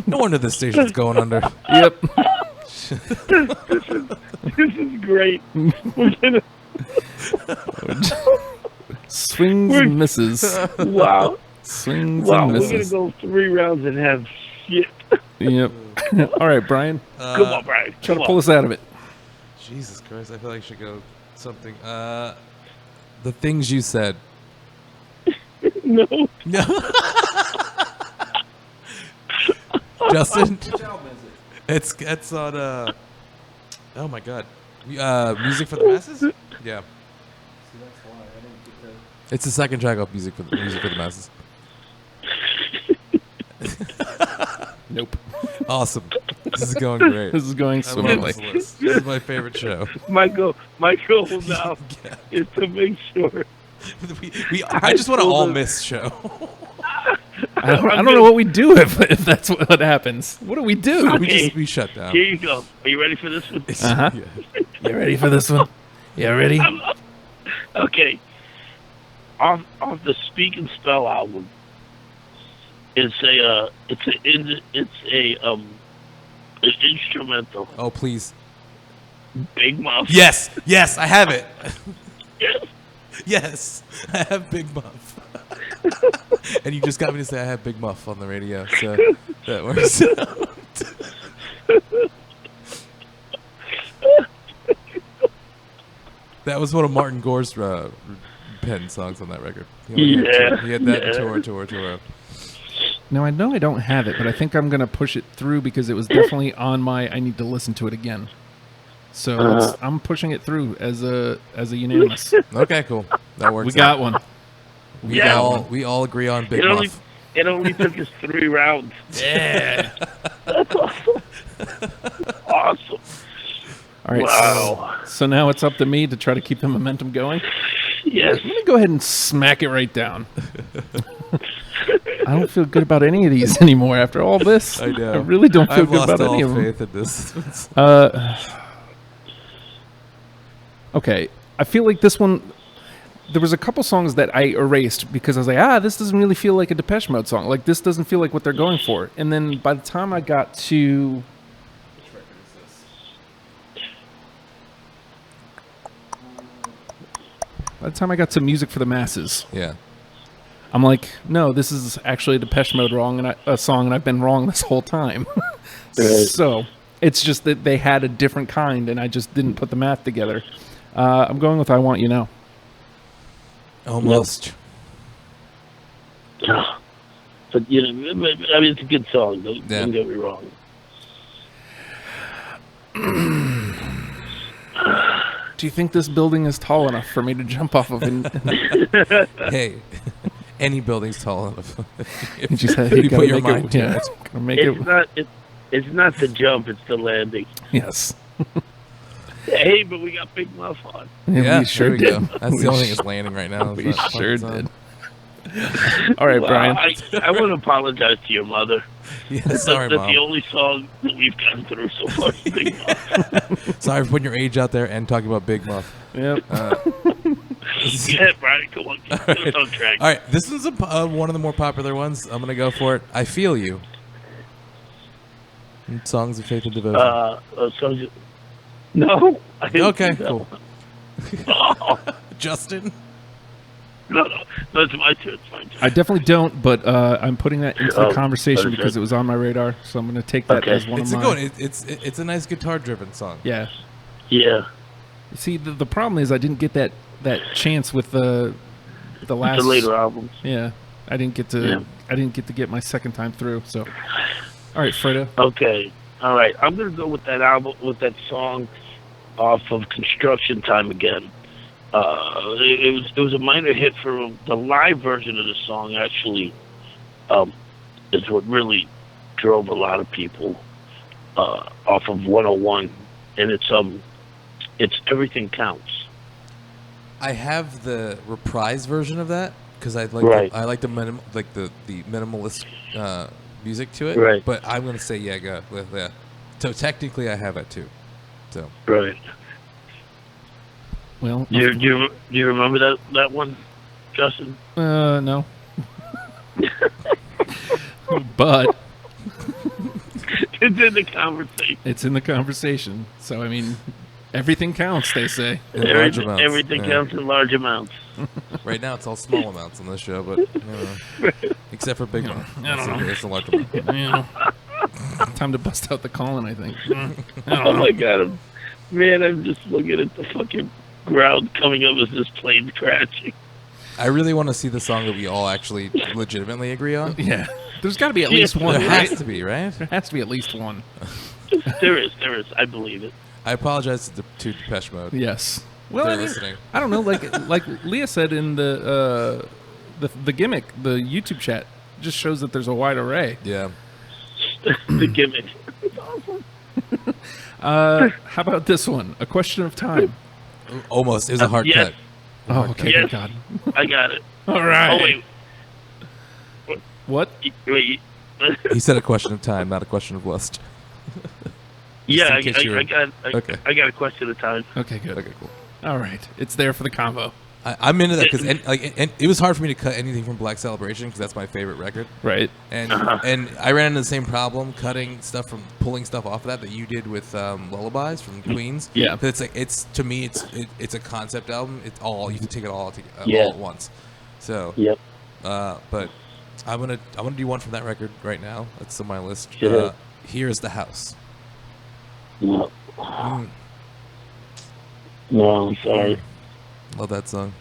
No wonder this station's going under. Yep. This is great. We're gonna Swings and misses. wow. Swings Wow, and we're gonna misses. go 3 rounds and have shit. Yep. All right, Brian. Come on, Brian. Try Come to pull on. us out of it. Jesus Christ! I feel like I should go something. The things you said. No. No. Justin. It's on. Oh my God. Music for the Masses. Yeah. It's the second track off Music for the Masses. Nope. Awesome. This is going great. This is going I love swimmingly. this list. This is my favorite show. My goal now is to make sure. I just want to all miss show. I don't know what we do if that's what happens. What do we do? Okay. we shut down. Here you go. Are you ready for this one? Uh-huh. Yeah. You ready for this one? You ready? Okay. Off the Speak and Spell album, it's an instrumental. Oh please. Big Muff. Yes, I have it. Yes. Yes, I have Big Muff. And you just got me to say I have Big Muff on the radio, so that works out. That was one of Martin Gore's pen songs on that record. He had that in tour. No, I know I don't have it, but I think I'm going to push it through because it was definitely on my I need to listen to it again. So I'm pushing it through as a unanimous. Okay, cool. That works. We got one. We all agree on Big Muff. It only took us 3 rounds. Yeah. That's awesome. Awesome. All right. Wow. So now it's up to me to try to keep the momentum going. Yes. Let me go ahead and smack it right down. I don't feel good about any of these anymore after all this. I know. I really don't feel I've good lost about all any of them. faith in this. Okay. I feel like this one, there was a couple songs that I erased because I was like, this doesn't really feel like a Depeche Mode song. Like, this doesn't feel like what they're going for. And then by the time I got to... Which record is this? By the time I got to Music for the Masses, Yeah. I'm like, no, this is actually a Depeche Mode song, and I've been wrong this whole time. So it's just that they had a different kind, and I just didn't put the math together. I'm going with I Want You Now. Almost. But I mean, it's a good song. Don't get me wrong. Do you think this building is tall enough for me to jump off of? Hey, any building's tall enough. You just had you put your mind to it. Make It's not the jump; it's the landing. Yes. Hey, but we got Big Muff on. Yeah, we sure there we did. go. That's the only thing that's landing right now. We is that sure fucking did. song. All right, Well, Brian. I want to apologize to your mother. Yeah, sorry, That's Mom. the only song that we've gotten through so far. Big Muff. Sorry for putting your age out there and talking about Big Muff. Yep. Yeah, Brian, come on, get us on track. All right, this is one of the more popular ones. I'm gonna go for it. I Feel You. Songs of Faith and Devotion. No. I didn't Okay, do that cool. one. Oh, Justin. no, it's my turn. It's my turn. I definitely don't, but I'm putting that into the Oh, conversation understood. because it was on my radar. So I'm going to take that Okay. as one It's of a my. good one. It's a nice guitar-driven song. Yeah. Yeah, See, the problem is I didn't get that chance with the last. the later albums. Yeah, I didn't get to. Yeah. I didn't get to get my second time through. So, all right, Fredo. Okay, all right. I'm gonna go with that album, with that song off of Construction Time again. It was a minor hit for the live version of the song. Actually, is what really drove a lot of people off of 101, and it's Everything Counts. I have the reprise version of that because I like Right. I like the minimalist music to it. Right. But I'm gonna say go with that. So technically, I have it too. So Right. Well, Do you remember that one, Justin? no. But It's in the conversation. it's in the conversation. So I mean, everything counts. They say. in large amounts. Everything yeah. counts in large amounts. Right now, it's all small amounts on this show, but except for Big One. I don't know. It's a large amount. You know, time to bust out the Colin. I think. Oh my god, man! I'm just looking at the fucking ground coming up as this plane crashing. I really want to see the song that we all actually legitimately agree on. Yeah. There's got to be at least Yeah, one, There right? has to be, right? There has to be at least one. There is. I believe it. I apologize to Depeche Mode. Yes. Well, They're I mean, listening. I don't know. Like Leah said in the gimmick, the YouTube chat just shows that there's a wide array. Yeah. The gimmick. It's awesome. How about this one? A Question of Time. Almost. It was a hard yes. cut. Oh, okay. Yes. Good God. I got it. All right. Oh wait, What? wait. He said a question of time, not a question of lust. Yeah, in case you were- I got Okay. I got a question of time. Okay, good. Okay, cool. All right. It's there for the combo. I'm into that because and it was hard for me to cut anything from Black Celebration because that's my favorite record. Right. And Uh-huh. and I ran into the same problem cutting stuff from pulling stuff off of that you did with Lullabies from Queens. Yeah. 'Cause it's like to me it's a concept album. It's all you can take it all Yeah. all at once. So Yep. but I'm gonna do one from that record right now. That's on my list. Sure. Here's the House. No, Mm, no, I'm sorry, love that song.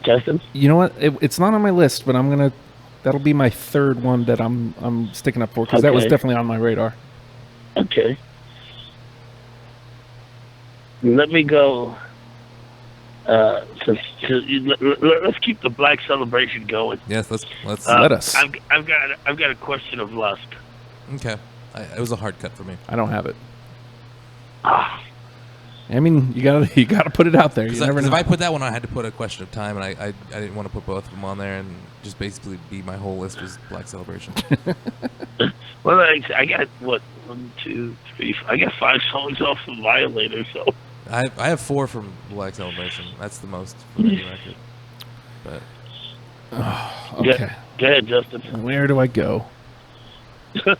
Justin. You know what? It's not on my list, but that'll be my third one that I'm sticking up for because that was Okay. definitely on my radar. Okay. Let me go. Let's keep the Black Celebration going. Yes, let's Let us. I've got a question of lust. okay. It was a hard cut for me. I don't have it. Ah, I mean, you gotta put it out there. You Because never if know. I put that one, I had to put a question of time, and I didn't want to put both of them on there, and just basically be my whole list was Black Celebration. well, I got what 1, 2, 3. I got 5 songs off of Violator, so I have 4 from Black Celebration. That's the most from any record. But Okay. go ahead, Justin. Where do I go?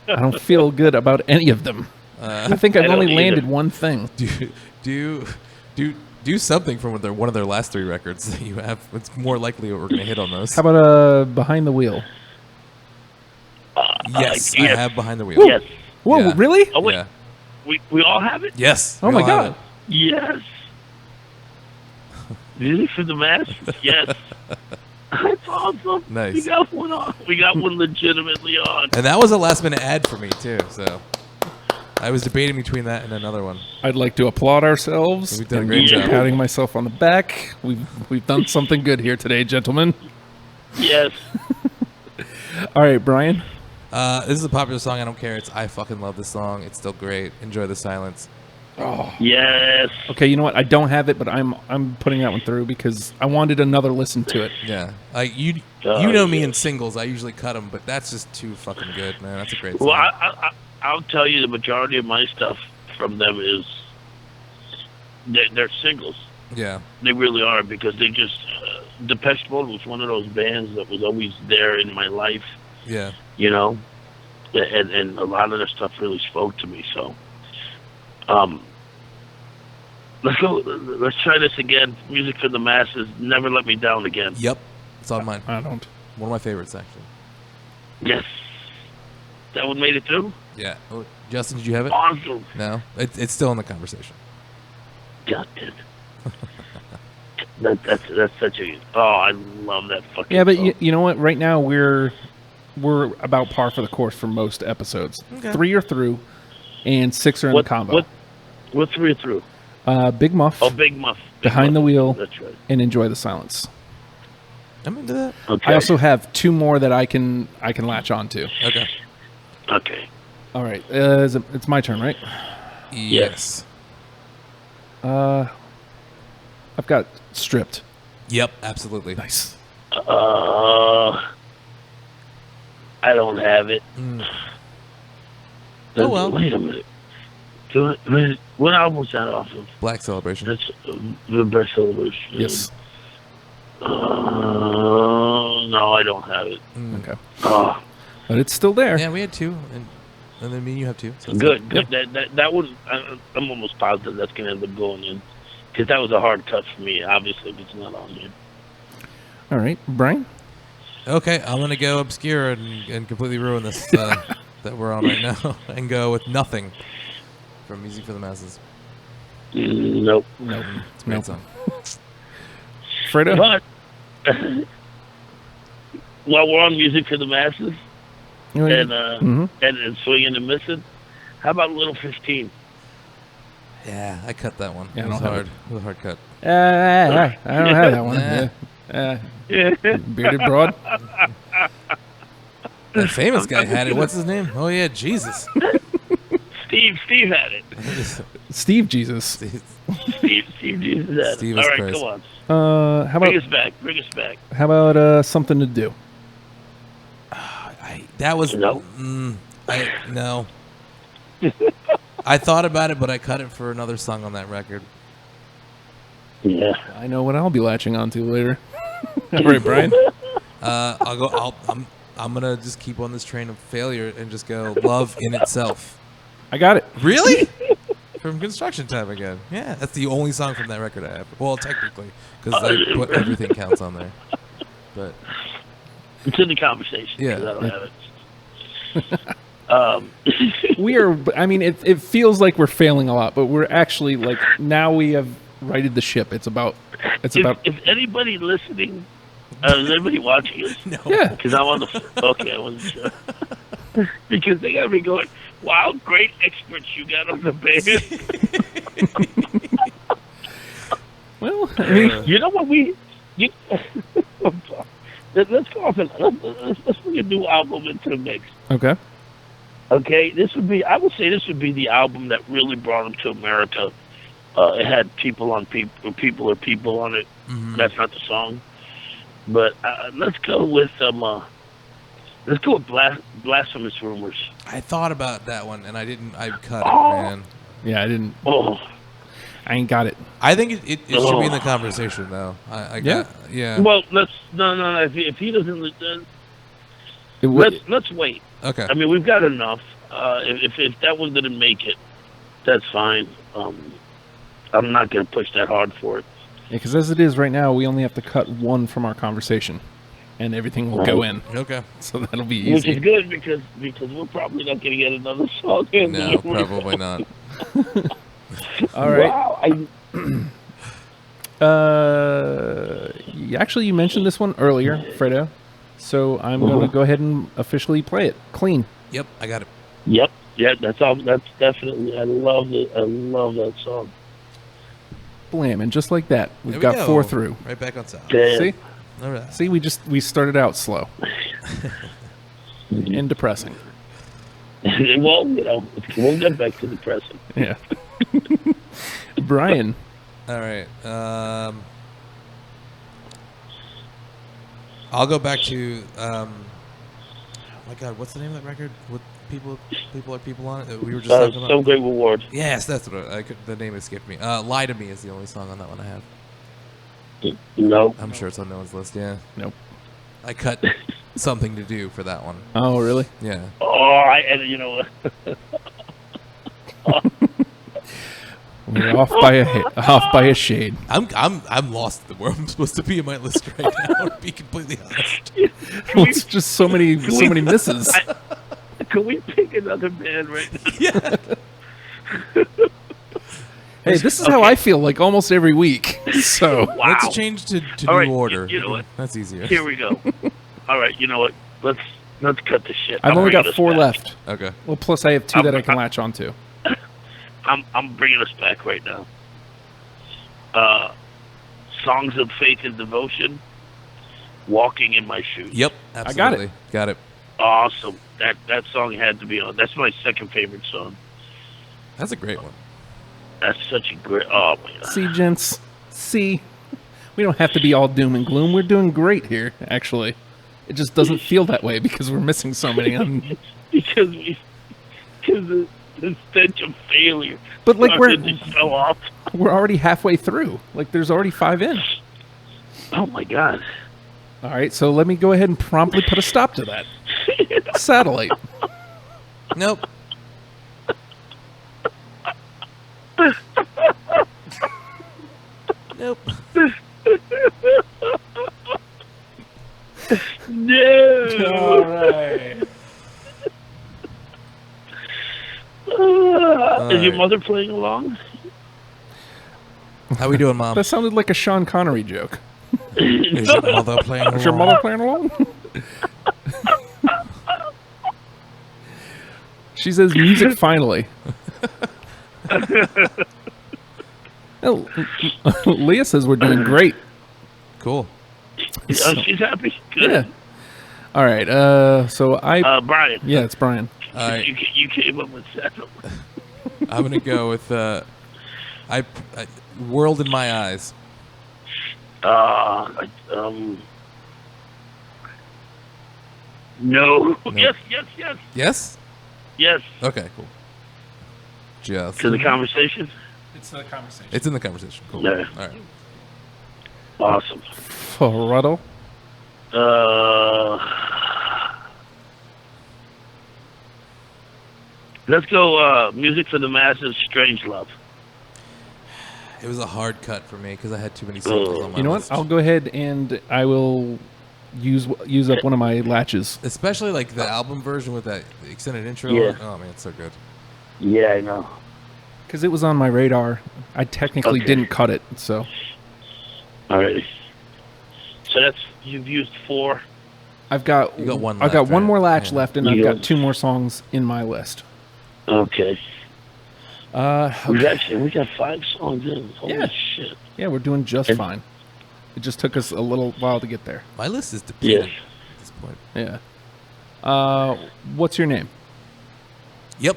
I don't feel good about any of them. I think I've I don't only landed either. one thing. do something from one of their last 3 records that you have. It's more likely we're gonna hit on those. How about Behind the Wheel? Yes, yes. I have Behind the Wheel. Yes. Whoa, Yeah. really? Oh wait, Yeah. we all have it. Yes. Oh we my all have God. it. Yes. Music for the masses. Yes. That's awesome. Nice. We got one on. We got one legitimately on. And that was a last minute ad for me too. So I was debating between that and another one. I'd like to applaud ourselves. We've done a and great job. Patting myself on the back. We've done something good here today, gentlemen. Yes. All right, Brian. This is a popular song. I don't care. I fucking love this song. It's still great. Enjoy the Silence. Yes. Okay, you know what? I don't have it, but I'm putting that one through because I wanted another listen to it. Yeah, like you know me in singles. I usually cut them, but that's just too fucking good, man. That's a great song. Well, I'll tell you, the majority of my stuff from them is they're singles. Yeah, They really are, because they just Depeche Mode was one of those bands that was always there in my life, yeah. you know, and a lot of their stuff really spoke to me. So, let's go. Let's try this again. Music for the Masses. Never Let Me Down Again. Yep, it's on mine. I don't. One of my favorites, actually. Yes, that one made it through. Yeah. Oh, Justin, did you have it? Awesome. No, it's still in the conversation. God damn it. That's such a. Oh, I love that fucking. Yeah, but song. you know what? Right now we're about par for the course for most episodes. Okay. 3 are through, and 6 are in the combo. What 3 are through? Big Muff, Oh, Big Muff. Behind the Wheel, That's right. and Enjoy the Silence. I'm into that. Okay. I also have 2 more that I can latch on to. Okay. Okay. All right, it's my turn, right? Yes. I've got Stripped. Yep. Absolutely. Nice. I don't have it. Oh, well. Wait a minute. What album was that off of? Black Celebration. That's the best celebration. Yes. No, I don't have it. Okay. Oh, But it's still there. Yeah, we had 2, and then me and you have 2. So that's good. That was. I'm almost positive that's gonna end up going in, because that was a hard cut for me. Obviously, if it's not on there. All right, Brian. Okay, I'm gonna go obscure and completely ruin this that we're on right now, and go with Nothing from Music for the Masses. Nope. Nope. It's a great Nope. song. Fredo. But while we're on Music for the Masses and and Swinging and Missing, how about Little 15? Yeah, I cut that one. Yeah, I it was don't have hard. It was a hard cut. I don't have that one. Nah. Bearded Broad. That famous guy had it. What's his name? Oh yeah, Jesus. Steve had it. Steve Jesus. Steve Jesus had it. Steve All is right, Christ. come on. How Bring about us back. Bring us back. Something to Do? That was No. no. I thought about it, but I cut it for another song on that record. Yeah. I know what I'll be latching onto later. All right, Brian. I'll go. I'm gonna just keep on this train of failure and just go Love in Itself. I got it. Really? From Construction Time again. Yeah, that's the only song from that record I have. Well, technically, because I put Everything Counts on there. But It's in the conversation. Yeah. 'Cause I don't have it. We are. I mean, it feels like we're failing a lot, but we're actually like now we have righted the ship. It's about. If anybody listening, is anybody watching us? no. Yeah. Because I'm on the. Okay, I wasn't sure. Because they got me going. Wow, great experts you got on the band. Well, I mean, You know what let's go off and let's bring a new album into the mix. okay. Okay, I would say this would be the album that really brought them to America. It had people on it. Mm-hmm. That's not the song, but let's go with Blasphemous Rumors. I thought about that one, and I didn't. I cut Oh. it, man. Yeah, I didn't. Oh, I ain't got it. I think it should be in the conversation, though. Yeah. well, no. If he doesn't, It would. let's wait. Okay. I mean, we've got enough. If that one didn't make it, that's fine. I'm not going to push that hard for it. Because as it is right now, we only have to cut one from our conversation, and everything will go in. Okay. So that'll be Which easy. is good because we're probably not going to get another song in. No, probably not. All right. Wow, Actually, you mentioned this one earlier, Fredo. So I'm going to go ahead and officially play it clean. Yep, I got it. Yep. Yeah, that's all. That's definitely. I love it. I love that song. Blam, and just like that, we've There we got go. 4 through. Right back on top. Damn. See? All right. See, we started out slow and depressing. Well, we'll get back to the present. Yeah. Brian. All right. I'll go back to. Oh my God, what's the name of that record? What people are people on it that we were just talking about? Some Great Reward. Yes, that's what the name escaped me. Lie to Me is the only song on that one I have. No. I'm sure it's on no one's list. Yeah. Nope. I cut Something to Do for that one. Oh, really? Yeah. Oh, and you know what? We're off by a shade. I'm lost at where I'm supposed to be in my list right now. To be completely honest. Well, it's just so many misses. Can we pick another band right now? Yeah. Hey, this is how I feel like almost every week. So Wow. Let's change to All New right, Order. you know what? That's easier. Here we go. All right, you know what? Let's cut the shit. I've I'm only bringing got us 4 back. left. Okay. Well, plus I have 2 that I can latch onto. I'm bringing us back right now. Songs of Faith and Devotion. Walking in My Shoes. Yep. I got it. Absolutely. Got it. Awesome. That song had to be on. That's my second favorite song. That's a great one. That's such a great. Oh my God. See, gents. See, we don't have to be all doom and gloom. We're doing great here, actually. It just doesn't feel that way because we're missing so many. because the stench of failure. But like started to show off. we're already halfway through. Like there's already 5 in. Oh my God. All right, so let me go ahead and promptly put a stop to that. Satellite. Nope. Nope. No. right. Is your mother playing along? How we doing, Mom? That sounded like a Sean Connery joke. Is your mother playing along? Is your mother playing along? She says music finally. Oh, Leah says we're doing great. Cool. She's happy. Good. Yeah. All right. So Brian. Yeah, it's Brian. All right. You came up with that. I'm gonna go with I World in My Eyes. No. No. Yes. Yes. Yes. Okay. Cool. Just. To the conversation. It's the conversation. It's in the conversation. Cool. Yeah. All right. Awesome. Fuddle. Let's go. Music for the Masses. Strange Love. It was a hard cut for me because I had too many singles on my You know list. what? I'll go ahead and I will use up one of my latches. Especially like the album version with that extended intro. Yeah. Oh man, it's so good. Yeah, I know. Because it was on my radar. I technically Okay. didn't cut it, so. All right. So you've used 4. I've got You got one I've got left, one right? more latch Yeah. left, and You I've got got- 2 more songs in my list. Okay. We Okay. got 5 songs in. Holy Yeah. shit. Yeah, we're doing just And- fine. It just took us a little while to get there. My list is depleted Yes. at this point. Yeah. What's your name? Yep.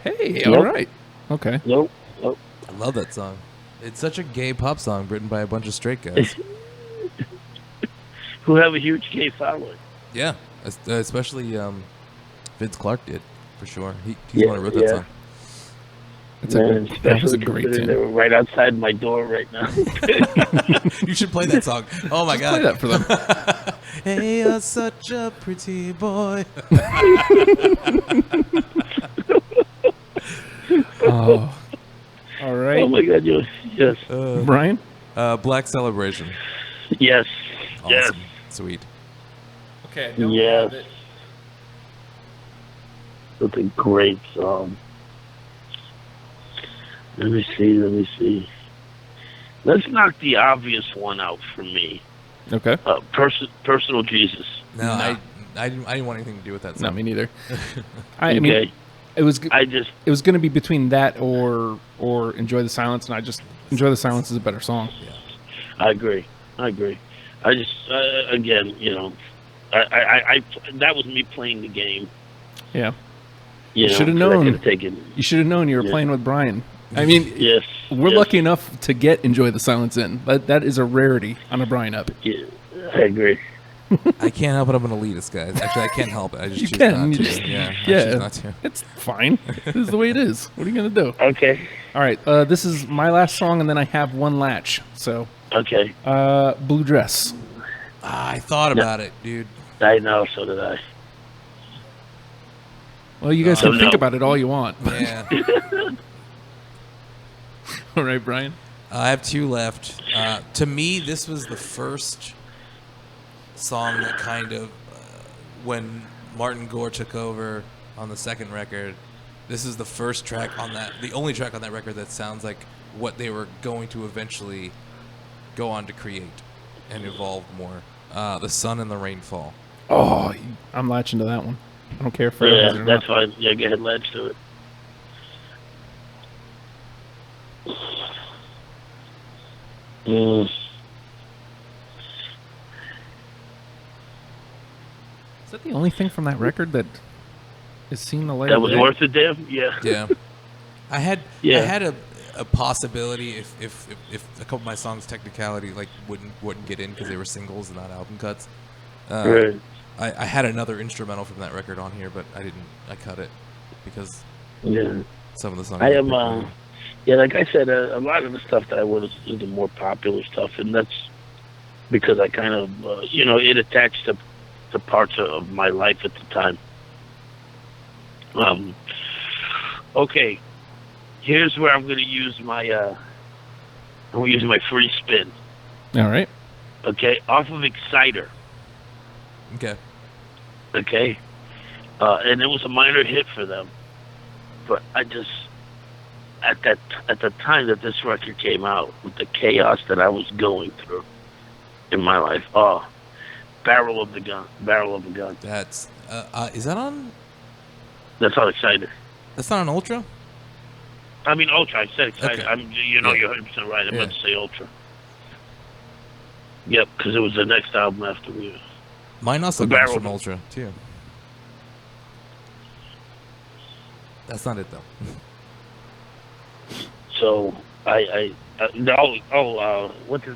Hey, Nope. all right. Okay. Nope. I love that song. It's such a gay pop song written by a bunch of straight guys. Who have a huge gay following. Yeah. Especially Vince Clarke did, for sure. He's Yeah, the one who wrote that yeah. song. That was a Especially great considering tune. they were right outside my door right now. You should play that song. Oh my Play god. that for them. Hey, you're such a pretty boy. Oh. All right. Oh my God, yes. Brian? Black Celebration. Yes. Awesome. Yes. Sweet. Okay. Yes. That's a great song. Let me see. Let's knock the obvious one out for me. Okay. Personal Jesus. No, I didn't want anything to do with that song. Not me neither. I mean, Okay. it was I just it was going to be between that or Enjoy the Silence, and I just Enjoy the Silence is a better song. I agree. I just again, I that was me playing the game. Yeah. You should have know, 'cause I known. could've taken. You should have known you were Yeah. playing with Brian. I mean, Yes. we're yes. lucky enough to get Enjoy the Silence in. That is a rarity on a Brian Up. Yeah, I agree. I can't help it. I'm going to lead us, guys. Actually, I can't help it. I just You choose can. not You to. just- Yeah, I yeah. choose not to. It's fine. This is the way it is. What are you going to do? Okay. All right. This is my last song, and then I have one latch. So, Okay. Blue Dress. I thought about it, dude. I know. So did I. Well, you guys So can think no. about it all you want. Yeah. All right, Brian. I have two left. To me, this was the first song that kind of, when Martin Gore took over on the second record, this is the first track on that, the only track on that record that sounds like what they were going to eventually go on to create and evolve more. The Sun and the Rainfall. Oh, I'm latching to that one. I don't care if Fred has it Yeah, or that's not. fine. Yeah, go ahead, let's do it. Mm. Is that the only thing from that record that is seeing the light That of was day? worth it, damn. Yeah. Yeah. I had a possibility if a couple of my songs technicality like wouldn't get in because they were singles and not album cuts. Right. I had another instrumental from that record on here, but I didn't. I cut it because Yeah. some of the songs. I were am. pretty- Yeah, like I said, a lot of the stuff that I would is the more popular stuff, and that's because I kind of, it attached to parts of my life at the time. Okay, here's where I'm going to use my free spin. All right. Okay, off of Exciter. Okay. Okay, and it was a minor hit for them, but I just at the time that this record came out, with the chaos that I was going through in my life, Barrel of the Gun. That's is that on? That's how excited. That's not on Ultra. I mean, Ultra. I said excited. Okay. You're Yeah. 100% right. I meant Yeah. to say Ultra. Yep, because it was the next album after we. Mine also The comes Barrel. from Ultra too. That's not it though. So what's it?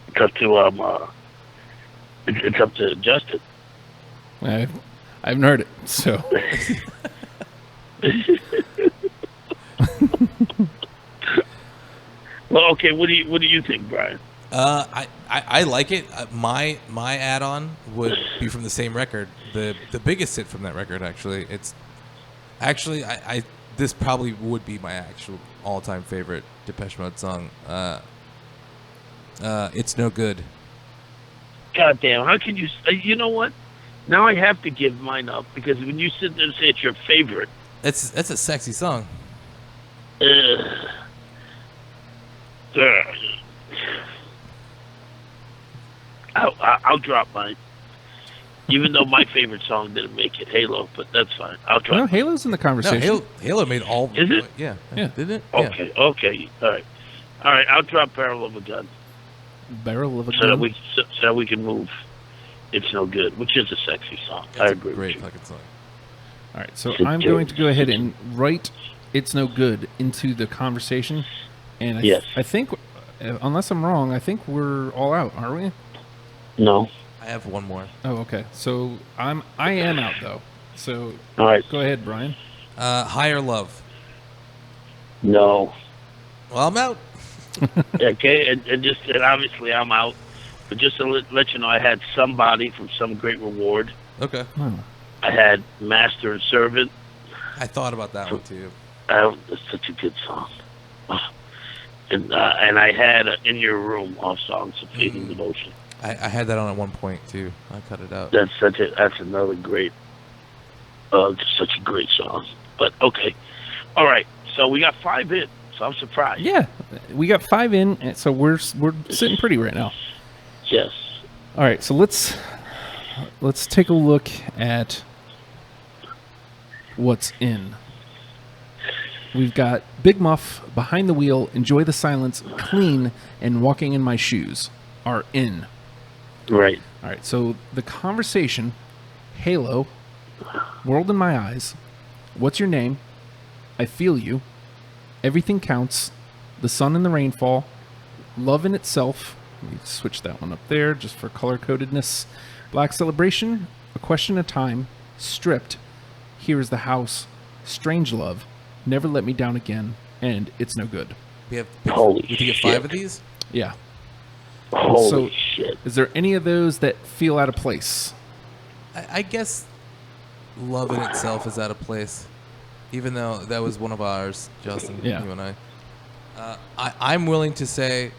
It's up to it's up to Justin. I haven't heard it, so Well, okay. What do you think, Brian? I like it. My add-on would be from the same record. The biggest hit from that record, actually. It's actually I this probably would be my actual all-time favorite Depeche Mode song. It's No Good. God damn! How can you? You know what? Now I have to give mine up because when you sit there and say it's your favorite, That's a sexy song. I'll drop mine. Even though my favorite song didn't make it, Halo, but that's fine. I'll drop. well, mine. Halo's in the No, conversation. Halo made all. Is it? Yeah. Yeah. Didn't it? Okay, okay, all right. I'll drop Barrel of a Gun Barrel of a so that Gun. so that we can move. It's No Good, which is a sexy song. Yeah. I It's a agree. great with you. fucking song. All right, so It's a I'm joke. going to go ahead and write "It's No Good" into the conversation, and Yes. I think, unless I'm wrong, I think we're all out, aren't we? No. I have one more. Oh, okay. So I am out though. So All right. go ahead, Brian. Higher Love. No. Well, I'm out. Okay, and obviously I'm out. But just to let you know, I had Somebody from Some Great Reward. Okay. Oh. I had Master and Servant. I thought about that one too. That's such a good song. And I had In Your Room off Songs of Fleeting Devotion. I had that on at one point too. I cut it out. That's another great, just such a great song. But okay, all right. So we got 5 in. So I'm surprised. Yeah, we got 5 in, and so we're sitting pretty right now. Yes. All right, so let's take a look at what's in. We've got Big Muff, Behind the Wheel, Enjoy the Silence, Clean, and Walking in My Shoes are in. Right. All right, so the conversation, Halo, World in My Eyes, What's Your Name, I Feel You, Everything Counts, The Sun and the Rainfall, Love in Itself. Let me switch that one up there just for color codedness. Black Celebration, A Question of Time, Stripped, Here is the House, Strange Love, Never Let Me Down Again, and It's No Good. Holy we can get shit. 5 of these? Yeah. Holy So, shit. is there any of those that feel out of place? I guess Love in Itself is out of place, even though that was one of ours, Justin, Yeah. you and I'm willing to say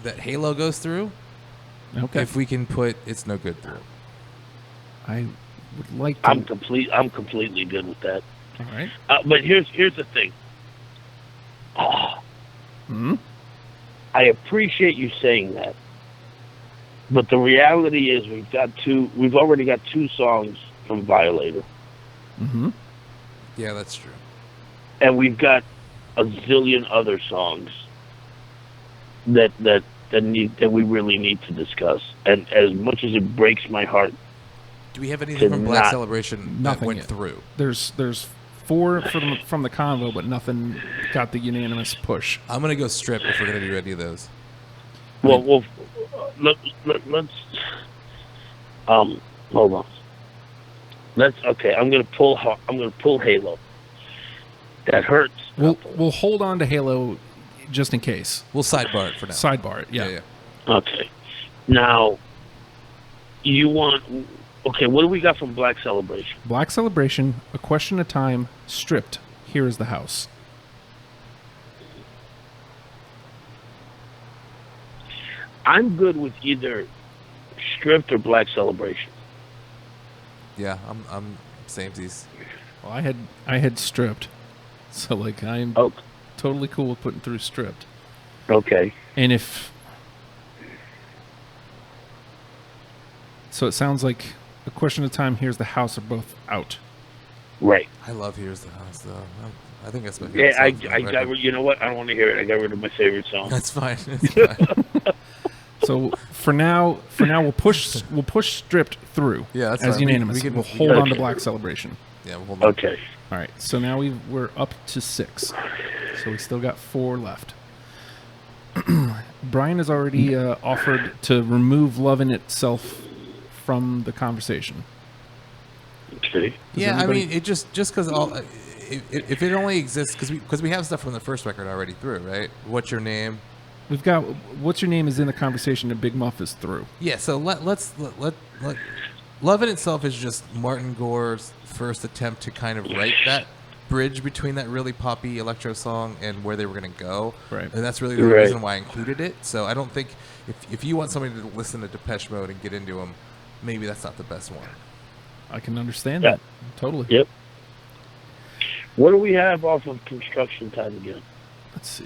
that Halo goes through Okay. if we can put It's No Good through. I would like to. I'm completely good with that. All right. But here's the thing. Hmm? I appreciate you saying that, but the reality is we've already got 2 songs from Violator, Mm-hmm. Yeah, that's true. and we've got a zillion other songs that we really need to discuss. And as much as it breaks my heart, Do we have anything from Black not- Celebration that Nothing went yet. through? There's 4 from the convo, but nothing got the unanimous push. I'm gonna go Strip if we're gonna do any of those. well, let's hold on. I'm gonna pull Halo. That hurts. We'll hold on to Halo just in case. We'll sidebar it for now. Sidebar it. Yeah. Okay. Now, you want... Okay, what do we got from Black Celebration? Black Celebration, A Question of Time, Stripped, Here is the House. I'm good with either Stripped or Black Celebration. Yeah, I'm samesies. Well, I had Stripped, so like I'm Oh, totally cool with putting through Stripped. okay. And if so, it sounds like A Question of Time, Here's the House are both out. Right. I love Here's the House though. I think that's my Yeah, favorite song from I that got record. rid. You know what? I don't want to hear it. I got rid of my favorite song. That's fine. That's fine. So for now we'll push Stripped through. Yeah, that's as fine. unanimous. We'll hold on to Black Celebration. Yeah, we'll hold on. Okay. All right. So now we're up to 6. So we still got 4 left. Brian has already offered to remove Love in Itself from the conversation. Okay. Yeah, anybody- I mean, it just because if it only exists because we have stuff from the first record already through, right? What's Your Name? We've got What's Your Name is in the conversation and Big Muff is through. Yeah, so let Love in Itself is just Martin Gore's first attempt to kind of write that bridge between that really poppy electro song and where they were going to go. Right. And that's really the Right. reason why I included it. So I don't think if you want somebody to listen to Depeche Mode and get into them, maybe that's not the best one. I can understand Yeah. that. Totally. Yep. What do we have off of Construction Time again? Let's see.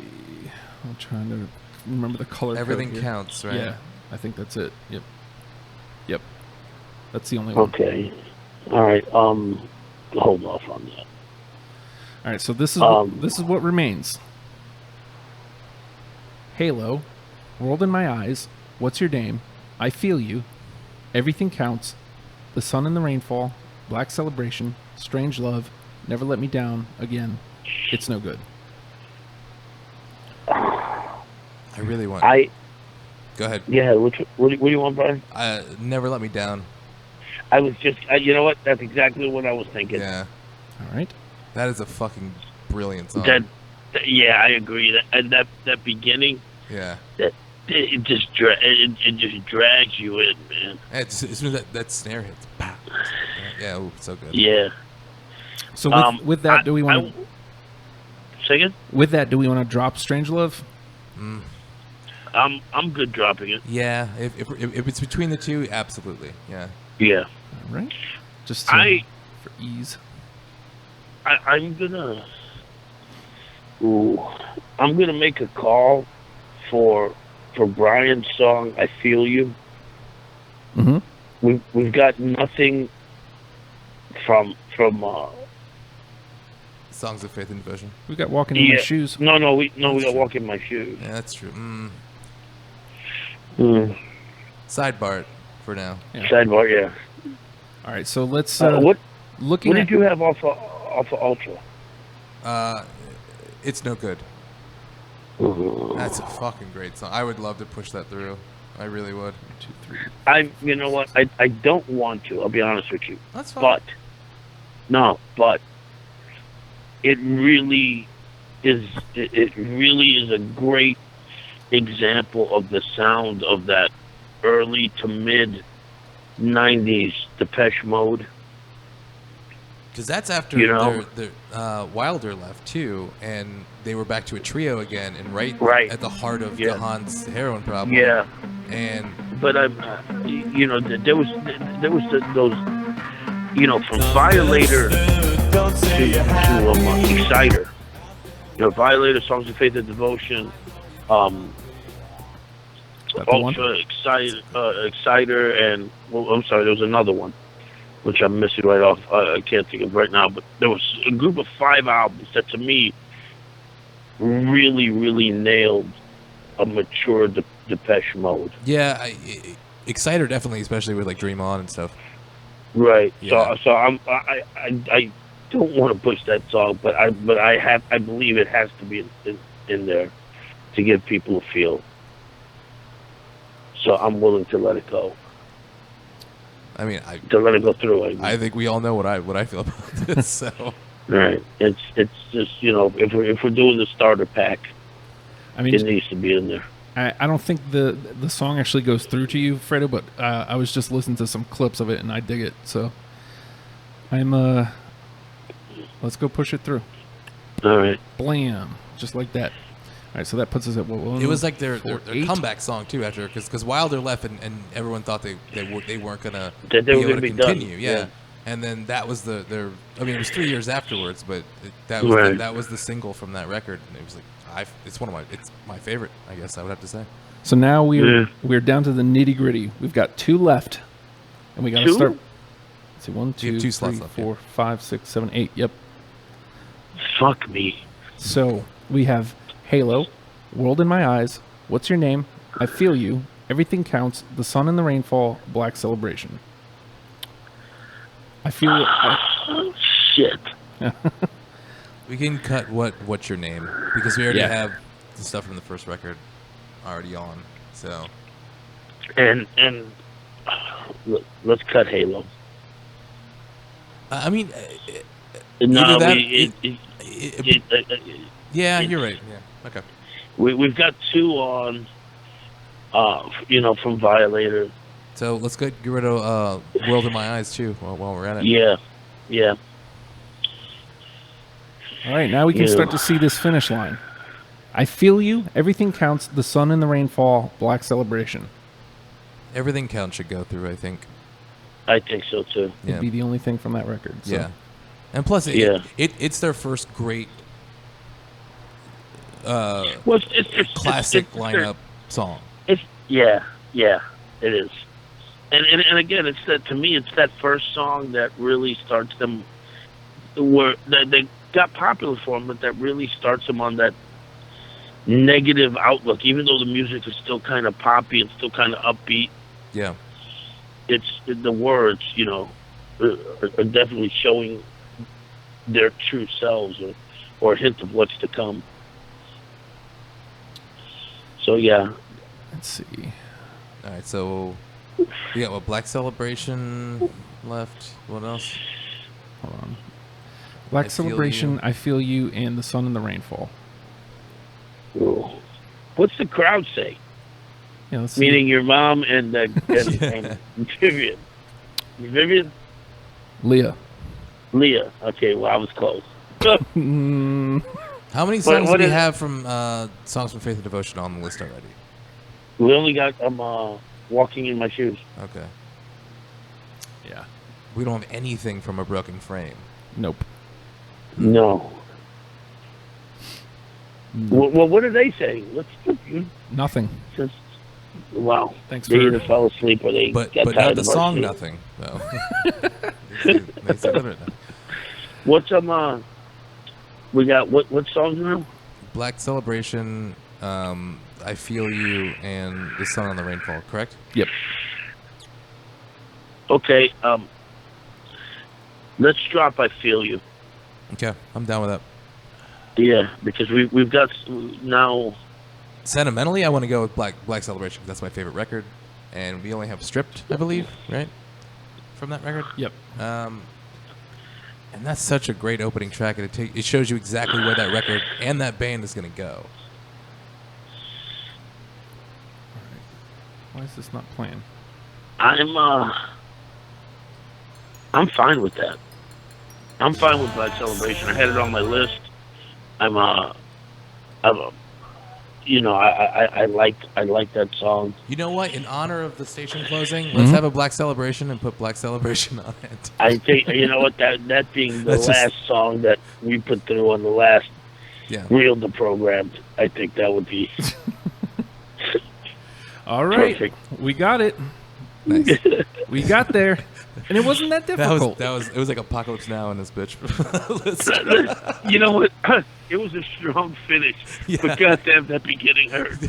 I'm trying to remember the color code Everything here. counts, right? Yeah, I think that's it. Yep. That's the only one. Okay. All right. Hold off on that. All right, so this is what remains. Halo, World in My Eyes, What's Your Name, I Feel You, Everything Counts, The Sun and the Rainfall, Black Celebration, Strange Love, Never Let Me Down Again, It's No Good. I really want. Go ahead. Yeah. What do you want, Brian? Never Let Me Down. I was just. You know what? That's exactly what I was thinking. Yeah, All right. that is a fucking brilliant song. Yeah, I agree. That beginning. Yeah. It just drags you in, man. As soon as that snare hits, pow. Yeah, ooh, so good. Yeah. So with that, do we want to? Second? With that, do we want to drop Strange Love? I'm good dropping it. Yeah, if it's between the two, absolutely. Yeah. Yeah. All right. Just I- for ease. I'm gonna make a call for Brian's song "I Feel You." Mm-hmm. We've got nothing from Songs of Faith and Devotion. We got Walking in My Yeah. Shoes. No, we got true. Walk in My Shoes. Yeah, that's true. Mm. Sidebar it for now. Yeah. Sidebar, yeah. All right. So let's What looking what at did you have off of Ultra? It's No Good. Ooh. That's a fucking great song. I would love to push that through. I really would. 2, 3. You know what? I don't want to. I'll be honest with you. That's fine. But it really is. It really is a great example of the sound of that early to mid '90s Depeche Mode. Because that's after Wilder left too, and they were back to a trio again, and right. at the heart of Johan's heroin problem. Yeah. And but there was those, from Violator to Exciter. Violator, Songs of Faith and Devotion, Ultra, Exciter, and I'm sorry, there was another one, which I'm missing right off. I can't think of right now, but there was a group of 5 albums that, to me, really, really nailed a mature Depeche Mode. Yeah, Exciter definitely, especially with like Dream On and stuff. Right. Yeah. So I don't want to push that song, but I believe it has to be in there to give people a feel. So I'm willing to let it go. I mean, to let it go through. I think we all know what I feel about this. So. Right. It's just if we're doing the starter pack, I mean, it needs to be in there. I don't think the song actually goes through to you, Fredo, but I was just listening to some clips of it and I dig it. So let's go push it through. All right. Blam, just like that. All right, so that puts us at what? It was like their comeback song too, after because Wilder left and everyone thought they weren't gonna be able to continue. Yeah. And then that was their. I mean, it was 3 years afterwards, but that was the single from that record, and it was like it's my favorite, I guess I would have to say. So now we're down to the nitty gritty. We've got 2 left, and we got to start. Let's see, 1, 2, 3, 4, 5, 6, 7, 8. Yep. Fuck me. So we have Halo, World in My Eyes, What's Your Name, I Feel You, Everything Counts, The Sun and the Rainfall, Black Celebration. I feel. Shit. We can cut What's Your Name, because we already have the stuff from the first record already on. So. And let's cut Halo. I mean, no, yeah, you're right. Yeah, okay. We've got 2 on, from Violator. So let's get rid of World in My Eyes too while we're at it. Yeah. All right, now we can start to see this finish line. I Feel You, Everything Counts, The Sun and the Rainfall, Black Celebration. Everything Counts should go through, I think. I think so too. It'd be the only thing from that record. So. Yeah. And plus, it's their first great it's classic lineup song. It is. And again, it's that, to me, it's that first song that really starts them where they got popular for them, but that really starts them on that negative outlook. Even though the music is still kind of poppy and still kind of upbeat. Yeah. It's the words, are definitely showing their true selves or a hint of what's to come. So yeah. Let's see. All right, so we got Black Celebration left. What else? Hold on. Black Celebration, I Feel You, and The Sun and the Rainfall. Ooh. What's the crowd say? Yeah, let's Meaning your mom and Vivian. Vivian? Leah. Okay, well, I was close. How many songs do we have from Songs from Faith and Devotion on the list already? We only got Walking in My Shoes. Okay. Yeah. We don't have anything from A Broken Frame. Nope. No. Well, what are they saying? Nothing. Just, wow. Thanks they for... either fell asleep or they but got tired not of the song. sleep. Nothing. No. they said it now. What's we got what songs now? Black Celebration, I Feel You, and The Sun on the Rainfall, correct? Yep. Okay, let's drop I Feel You. Okay, I'm down with that. Yeah, because we've got now. Sentimentally, I want to go with Black Celebration. 'Cause that's my favorite record, and we only have Stripped, I believe, right, from that record. Yep. And that's such a great opening track, and it shows you exactly where that record and that band is going to go. Why is this not playing? I'm fine with that. I'm fine with Black Celebration. I had it on my list. I like that song. You know what? In honor of the station closing, let's have a Black Celebration and put Black Celebration on it. I think that being the last song that we put through on the last real Deprogrammed, I think that would be all right. perfect. We got it. Nice. We got there, and it wasn't that difficult. It was like Apocalypse Now in this bitch. You know what? It was a strong finish, but goddamn, that beginning hurt.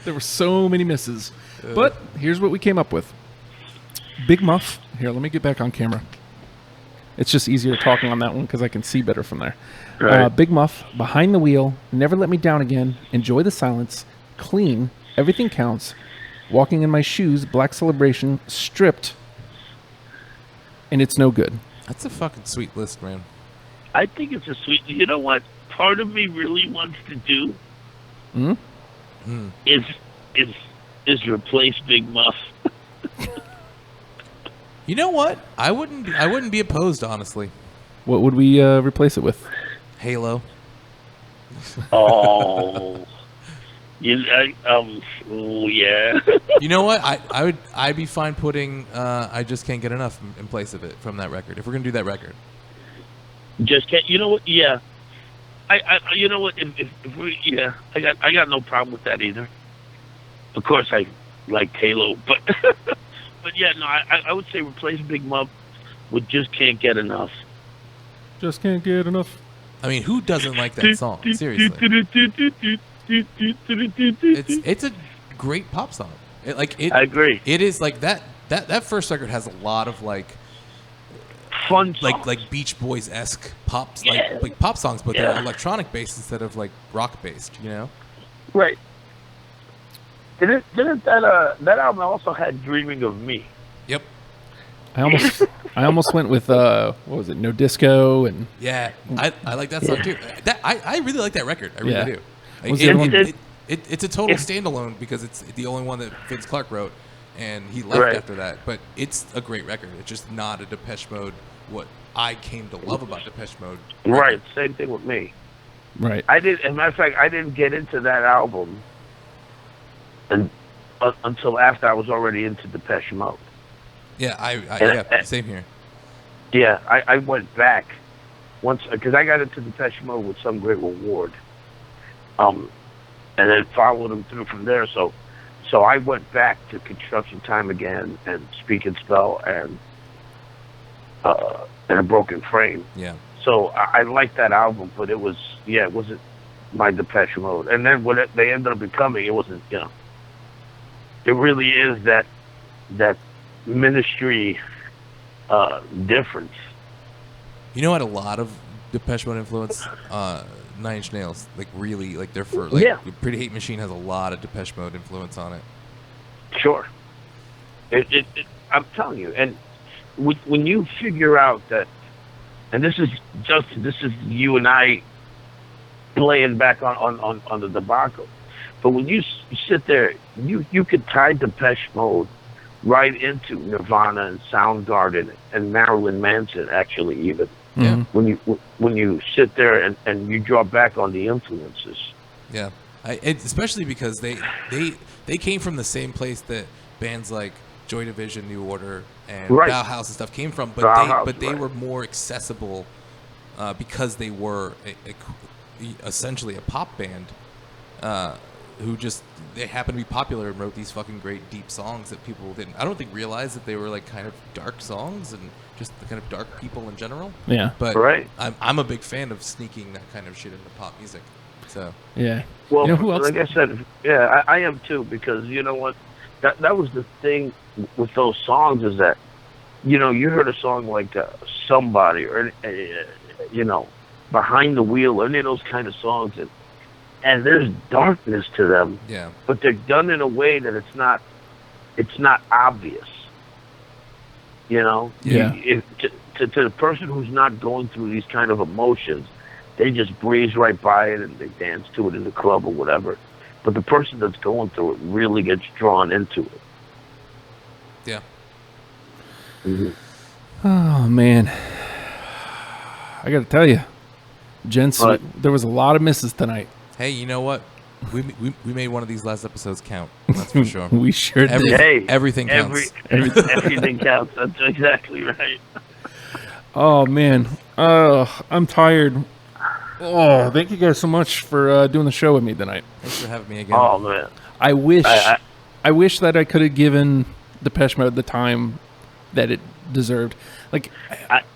There were so many misses, but here's what we came up with. Big Muff. Here, let me get back on camera. It's just easier talking on that one because I can see better from there. Right. Big Muff, Behind the Wheel, Never Let Me Down Again, Enjoy the Silence, Clean, Everything Counts, Walking in My Shoes, Black Celebration, Stripped, and It's No Good. That's a fucking sweet list, man. I think it's a sweet. You know what? Part of me really wants to do is replace Big Muff. You know what? I wouldn't be opposed, honestly. What would we replace it with? Halo. Oh. Yeah. You know what? I'd be fine putting I Just Can't Get Enough in place of it from that record. If we're gonna do that record. Just can't. You know what? Yeah. You know what? If we, I got no problem with that either. Of course, I like Halo, but but yeah, no, I would say replace Big Muff with Just Can't Get Enough. Just can't get enough. I mean, who doesn't like that song? Seriously. It's a great pop song. I agree. It is like that first record has a lot of like fun songs. like Beach Boys-esque pops, like pop songs, but they're electronic based instead of like rock based, you know? Right. Didn't that album also had Dreaming of Me? Yep. I almost went with what was it? No Disco and I like that song too. I really like that record. I really do. Like, Was the other one? It's a total standalone because it's the only one that Vince Clarke wrote, and he left after that. But it's a great record. It's just not a Depeche Mode. What I came to love about Depeche Mode. Right. Same thing with me. Right. As a matter of fact, I didn't get into that album until after I was already into Depeche Mode. Yeah, same here. Yeah, I went back once because I got into Depeche Mode with Some Great Reward, and then followed them through from there. So I went back to Construction Time Again and Speak and Spell and A Broken Frame. Yeah. So I liked that album, but it wasn't my Depeche Mode. And then what they ended up becoming, it wasn't, it really is that Ministry difference. You know what? A lot of Depeche Mode influence, Nine Inch Nails, like really, like their first, Pretty Hate Machine has a lot of Depeche Mode influence on it. Sure. I'm telling you, and when you figure out that, and this is you and I playing back on the debacle, but when you sit there, you could tie Depeche Mode right into Nirvana and Soundgarden and Marilyn Manson, actually, even. Yeah. When you sit there and you draw back on the influences. Yeah, especially because they came from the same place that bands like Joy Division, New Order, and Bauhaus and stuff came from, but they were more accessible because they were essentially a pop band who they happened to be popular and wrote these fucking great deep songs that people didn't, I don't think, realize that they were like kind of dark songs and just the kind of dark people in general. Yeah. But I'm a big fan of sneaking that kind of shit into pop music. So yeah. Well, who else? like I said, I am too, because you know what, that was the thing with those songs is that, you heard a song like Somebody or Behind the Wheel, or any of those kind of songs, and there's darkness to them. Yeah. But they're done in a way that it's not obvious. You know. Yeah. To the person who's not going through these kind of emotions, they just breeze right by it and they dance to it in the club or whatever. But the person that's going through it really gets drawn into it. Yeah. Mm-hmm. Oh man, I got to tell you, gents, What? there was a lot of misses tonight. Hey, you know what? We made one of these last episodes count. That's for sure. We sure did. Hey, Everything counts. everything counts. That's exactly right. Oh man, I'm tired. Oh, thank you guys so much for doing the show with me tonight. Thanks for having me again. Oh man, I wish I wish that I could have given Depeche Mode the time that it deserved. Like,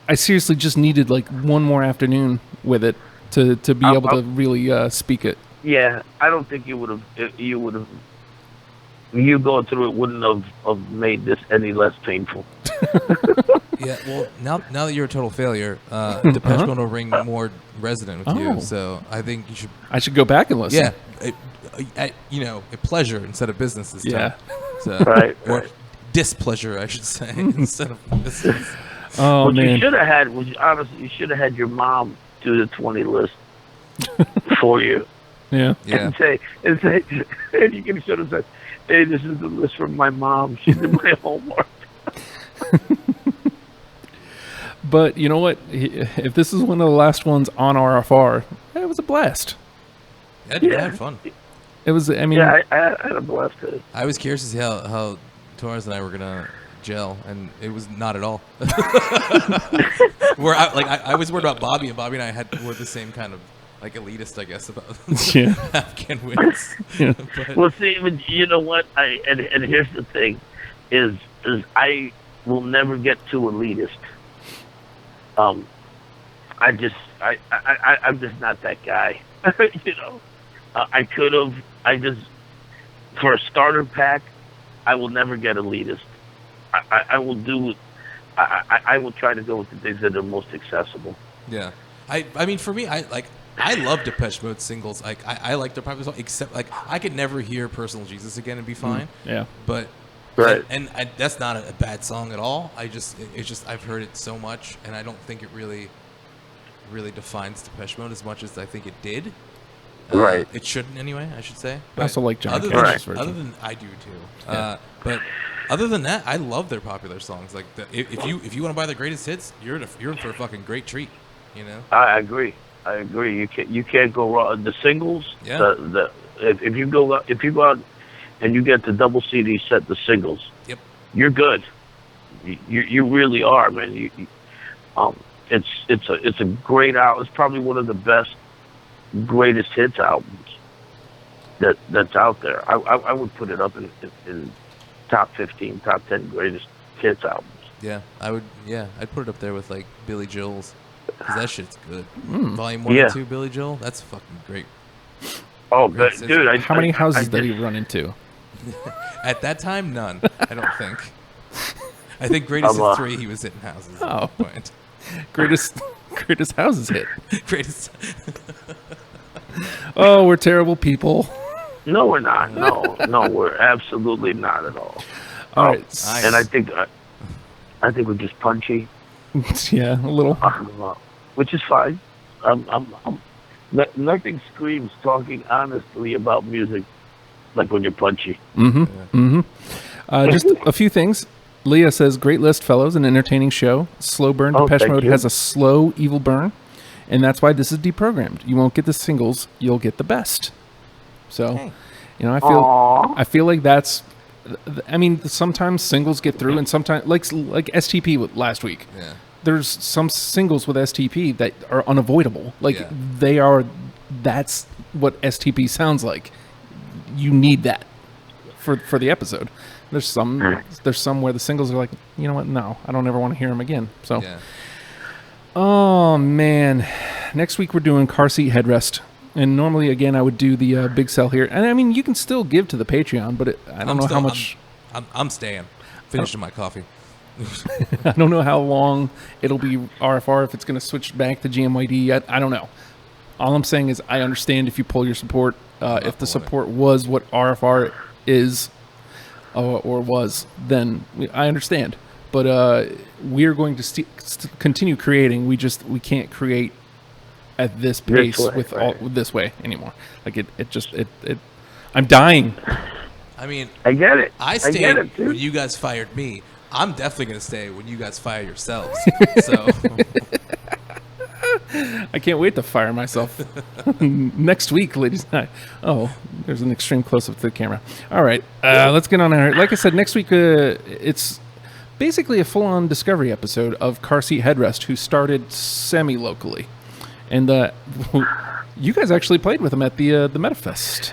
I seriously just needed like one more afternoon with it to be able to really speak it. yeah, I don't think you going through it wouldn't have made this any less painful. Yeah, well, now that you're a total failure, Depeche Mode will ring more resonant with you. Oh. So I think you should. I should go back and listen. Yeah, a pleasure instead of business this Yeah. time. So, Right, or right. displeasure, I should say, instead of business. Oh What you man. should have had was, honestly, you should have had your mom do the 20 list for you. Yeah. Yeah. And say, and you can should have said, hey, this is the list from my mom. She did my homework. But you know what? If this is one of the last ones on RFR, it was a blast. I Yeah. had fun. It was. I mean, Yeah, I had a blast too. I was curious to see how Torres and I were gonna gel, and it was not at all. Where I was worried about Bobby, and Bobby and I were the same kind of like elitist, I guess, about Yeah. Afghan wins. Yeah. But, Well, see, but you know what? And here's the thing, is I will never get too elitist. I'm just not that guy. You know, I could have. For a starter pack, I will never get elitist. I will do. I will try to go with the things that are most accessible. yeah, I mean, for me, I love Depeche Mode singles. Like I like their popular song, except like I could never hear "Personal Jesus" again and be fine. yeah. But Right. and that's not a bad song at all. It's just I've heard it so much, and I don't think it really defines Depeche Mode as much as I think it did. Right. It shouldn't anyway, I should say. I also like John other Cash's than, version. Other than I do too. But other than that, I love their popular songs. Like if you want to buy their greatest hits, you're in for a fucking great treat. You know. I agree. You can't go wrong. The singles. Yeah. If you go out and you get the double CD set, the singles. Yep. You're good. You really are, man. It's a great album. It's probably one of the best greatest hits albums that's out there. I would put it up in top 15, top 10 greatest hits albums. Yeah, I would. Yeah, I'd put it up there with like Billy Joel's, because that shit's good. Mm. Volume 1 Yeah. and 2, Billy Joel. That's fucking great. Oh, Great but, system. dude! How many houses I did he just- run into? At that time, none. I don't think. I think greatest I'm, hits 3 he was hitting houses. At Oh. that point. Greatest houses hit. Greatest. Oh, we're terrible people. No, we're not. No, we're absolutely not at all. All right. Nice. And I think we're just punchy, Yeah, a little. which is fine. Nothing screams talking honestly about music like when you're punchy. Just a few things. Leah says, great list, fellows, an entertaining show. Slow burn. Oh, Depeche thank Mode you. has a slow, evil burn, and that's why this is deprogrammed. You won't get the singles, you'll get the best. So, Hey. I feel like that's. I mean, sometimes singles get through, and sometimes like STP last week. Yeah. There's some singles with STP that are unavoidable. Like Yeah. they are. That's what STP sounds like. You need that for the episode. There's some where the singles are like, you know what? No, I don't ever want to hear them again. So, Yeah. oh man, next week we're doing car seat headrest, and normally again I would do the big sell here, and I mean you can still give to the Patreon, but I don't know how much. I'm staying. Finishing my coffee. I don't know how long it'll be RFR, if it's going to switch back to GMYD yet. I don't know. All I'm saying is I understand if you pull your support. If the support was what RFR is or was, then I understand. But we're going to continue creating. We can't create at this pace with this way anymore. Like it I'm dying. I mean, I get it. I get stayed it, dude. when you guys fired me. I'm definitely going to stay when you guys fire yourselves. So I can't wait to fire myself next week, ladies. Oh, there's an extreme close-up to the camera. All right, let's get on here. Like I said, next week it's basically a full-on discovery episode of Car Seat Headrest, who started semi-locally. And you guys actually played with him at the MetaFest.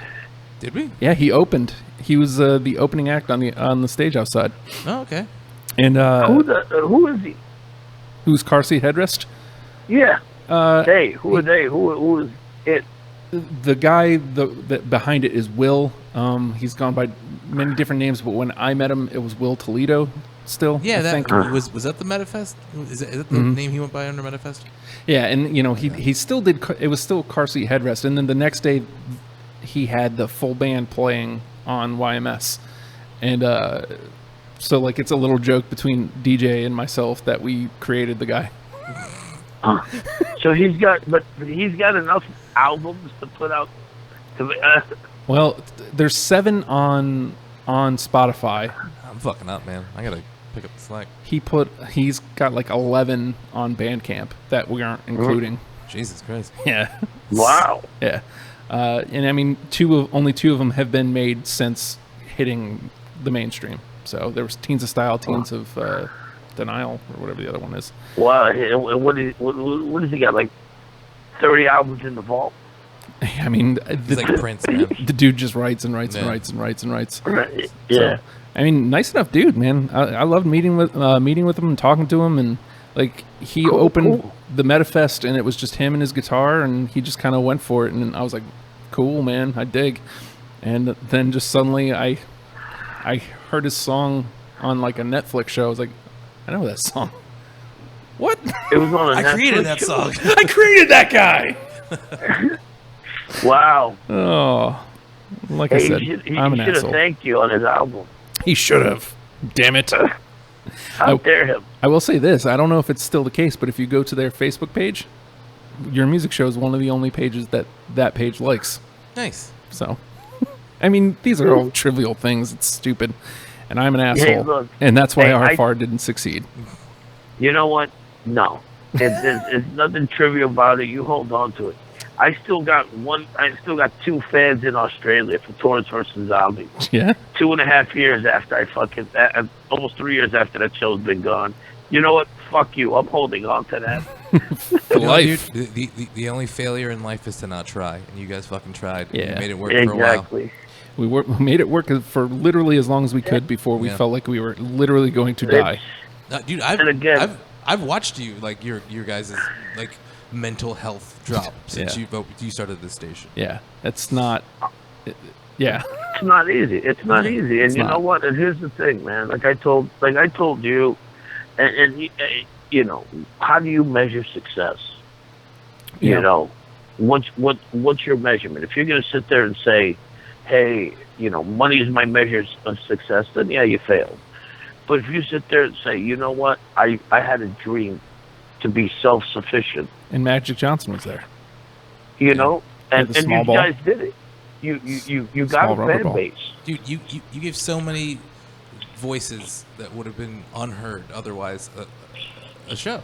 did we? Yeah, he opened. He was the opening act on the stage outside. Oh, okay. And who is he? who's Car Seat Headrest? Yeah. They. Who are they? Who is it? The guy that behind it is Will. He's gone by many different names, but when I met him, it was Will Toledo. Still, Yeah, I that think. was that the MetaFest? Is that the name he went by under MetaFest? Yeah, and he still did. It was still Car Seat Headrest, and then the next day, he had the full band playing on YMS, and so like it's a little joke between DJ and myself that we created the guy. So he's got enough albums to put out. Well, there's 7 on Spotify. I'm fucking up, man. I gotta pick up the slack. He's got like 11 on Bandcamp that we aren't including. Jesus Christ. Yeah. Wow. Yeah. And I mean, only two of them have been made since hitting the mainstream. So there was Teens of Style, Teens of Denial, or whatever the other one is. Wow. And what does he got? Like 30 albums in the vault? I mean, He's like Prince, man. the dude just writes and writes and Yeah. writes and writes and writes. Right. Yeah. So, I mean, nice enough dude, man. I loved meeting with him and talking to him, and like he opened the MetaFest, and it was just him and his guitar, and he just kind of went for it, and I was like, cool, man, I dig. And then just suddenly I heard his song on like a Netflix show. I was like, I know that song. What? It was on a I created Netflix that show? song. I created that guy. Wow. Oh, like I said, he I'm an should have asshole. thanked you on his album. He should have. Damn it. How dare him? I will say this. I don't know if it's still the case, but if you go to their Facebook page, Your Music Show is one of the only pages that page likes. Nice. So, I mean, these are all trivial things. It's stupid. And I'm an asshole. look, and that's why hey, RFR didn't succeed. You know what? No. There's nothing trivial about it. You hold on to it. I still got 2 fans in Australia for Torrance versus Zombie. Yeah? 2.5 years after almost 3 years after that show's been gone. You know what? Fuck you. I'm holding on to that. For You know, life. dude, the only failure in life is to not try, and you guys fucking tried. And Yeah. you made it work for a while. Exactly. We made it work for literally as long as we could before we Yeah. felt like we were literally going to die. Dude, And again- I've watched you, like your guys' like mental health drop since you started this station. Yeah. It's not... yeah. It's not easy. It's not easy. And It's you not. know what? And here's the thing, man. Like I told you, and you know, how do you measure success? Yeah. You know, what's your measurement? If you're going to sit there and say, hey, you know, money is my measure of success, then yeah, you failed. But if you sit there and say, you know what, I had a dream to be self-sufficient, And Magic Johnson was there. you know, and the small you ball. guys did it. You got Small a rubber fan ball. base. Dude, you gave so many voices that would have been unheard otherwise a show.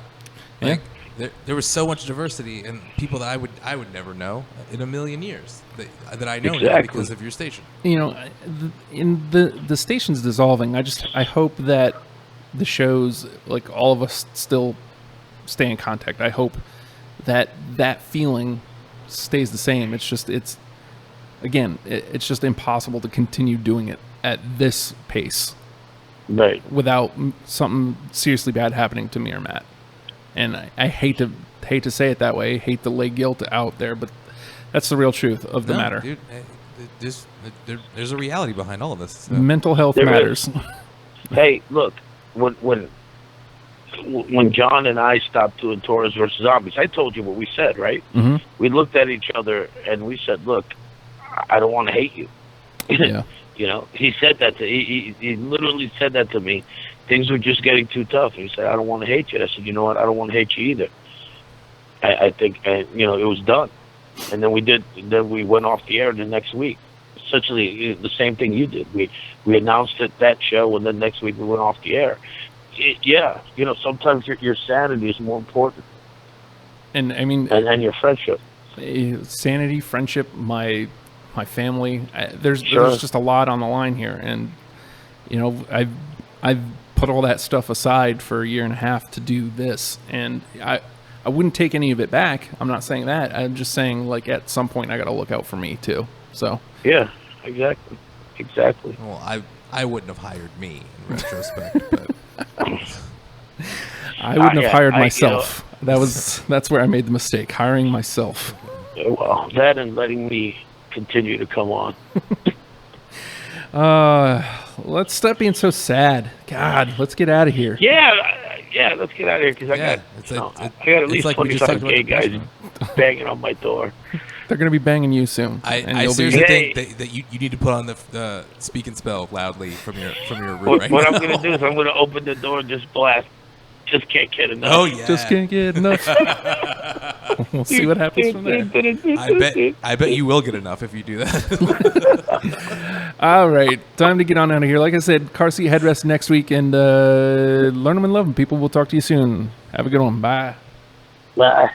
Yeah. Like there was so much diversity and people that I would never know in a million years that I know now Exactly. because of your station. You know, in the station's dissolving. I hope that the shows, like all of us, still stay in contact. I hope that feeling stays the same. It's just it's just impossible to continue doing it at this pace Right. without something seriously bad happening to me or Matt. And I hate to say it that way, hate to lay guilt out there, but that's the real truth of the No, matter. dude. There's a reality behind all of this. So. Mental health There matters. Hey, look, when when John and I stopped doing Taurus versus Zombies, I told you what we said, right? Mm-hmm. We looked at each other and we said, "Look, I don't want to hate you." Yeah. You know, he said that he literally said that to me. Things were just getting too tough. He said, "I don't want to hate you." I said, "You know what? I don't want to hate you either." I think, and you know, it was done. And then we went off the air the next week. Essentially, the same thing you did. We announced it that show, and then next week we went off the air. Yeah, you know, sometimes your sanity is more important, And I mean, and your friendship. sanity, friendship, my family. There's Sure. just a lot on the line here, and you know, I've put all that stuff aside for a year and a half to do this, and I wouldn't take any of it back. I'm not saying that. I'm just saying, like, at some point I got to look out for me too. So Yeah, exactly. Well, I wouldn't have hired me in retrospect, but I wouldn't have yeah, hired you know- myself. That's where I made the mistake, hiring myself. Well, that and letting me continue to come on. Let's stop being so sad. God, let's get out of here. Yeah, let's get out of here because Yeah, I got at least like we just talked 25 gay about guys banging on my door. They're gonna be banging you soon. and I you'll be- seriously Hey. think that you need to put on the speak and spell loudly from your room What, right what now. I'm going to do is I'm going to open the door and just blast. Just can't get enough. Oh yeah. just can't get enough. We'll see what happens from there. I bet you will get enough if you do that. All right, time to get on out of here. Like I said, car seat headrest next week, and learn them and love them. People, we'll talk to you soon. Have a good one. Bye. Bye.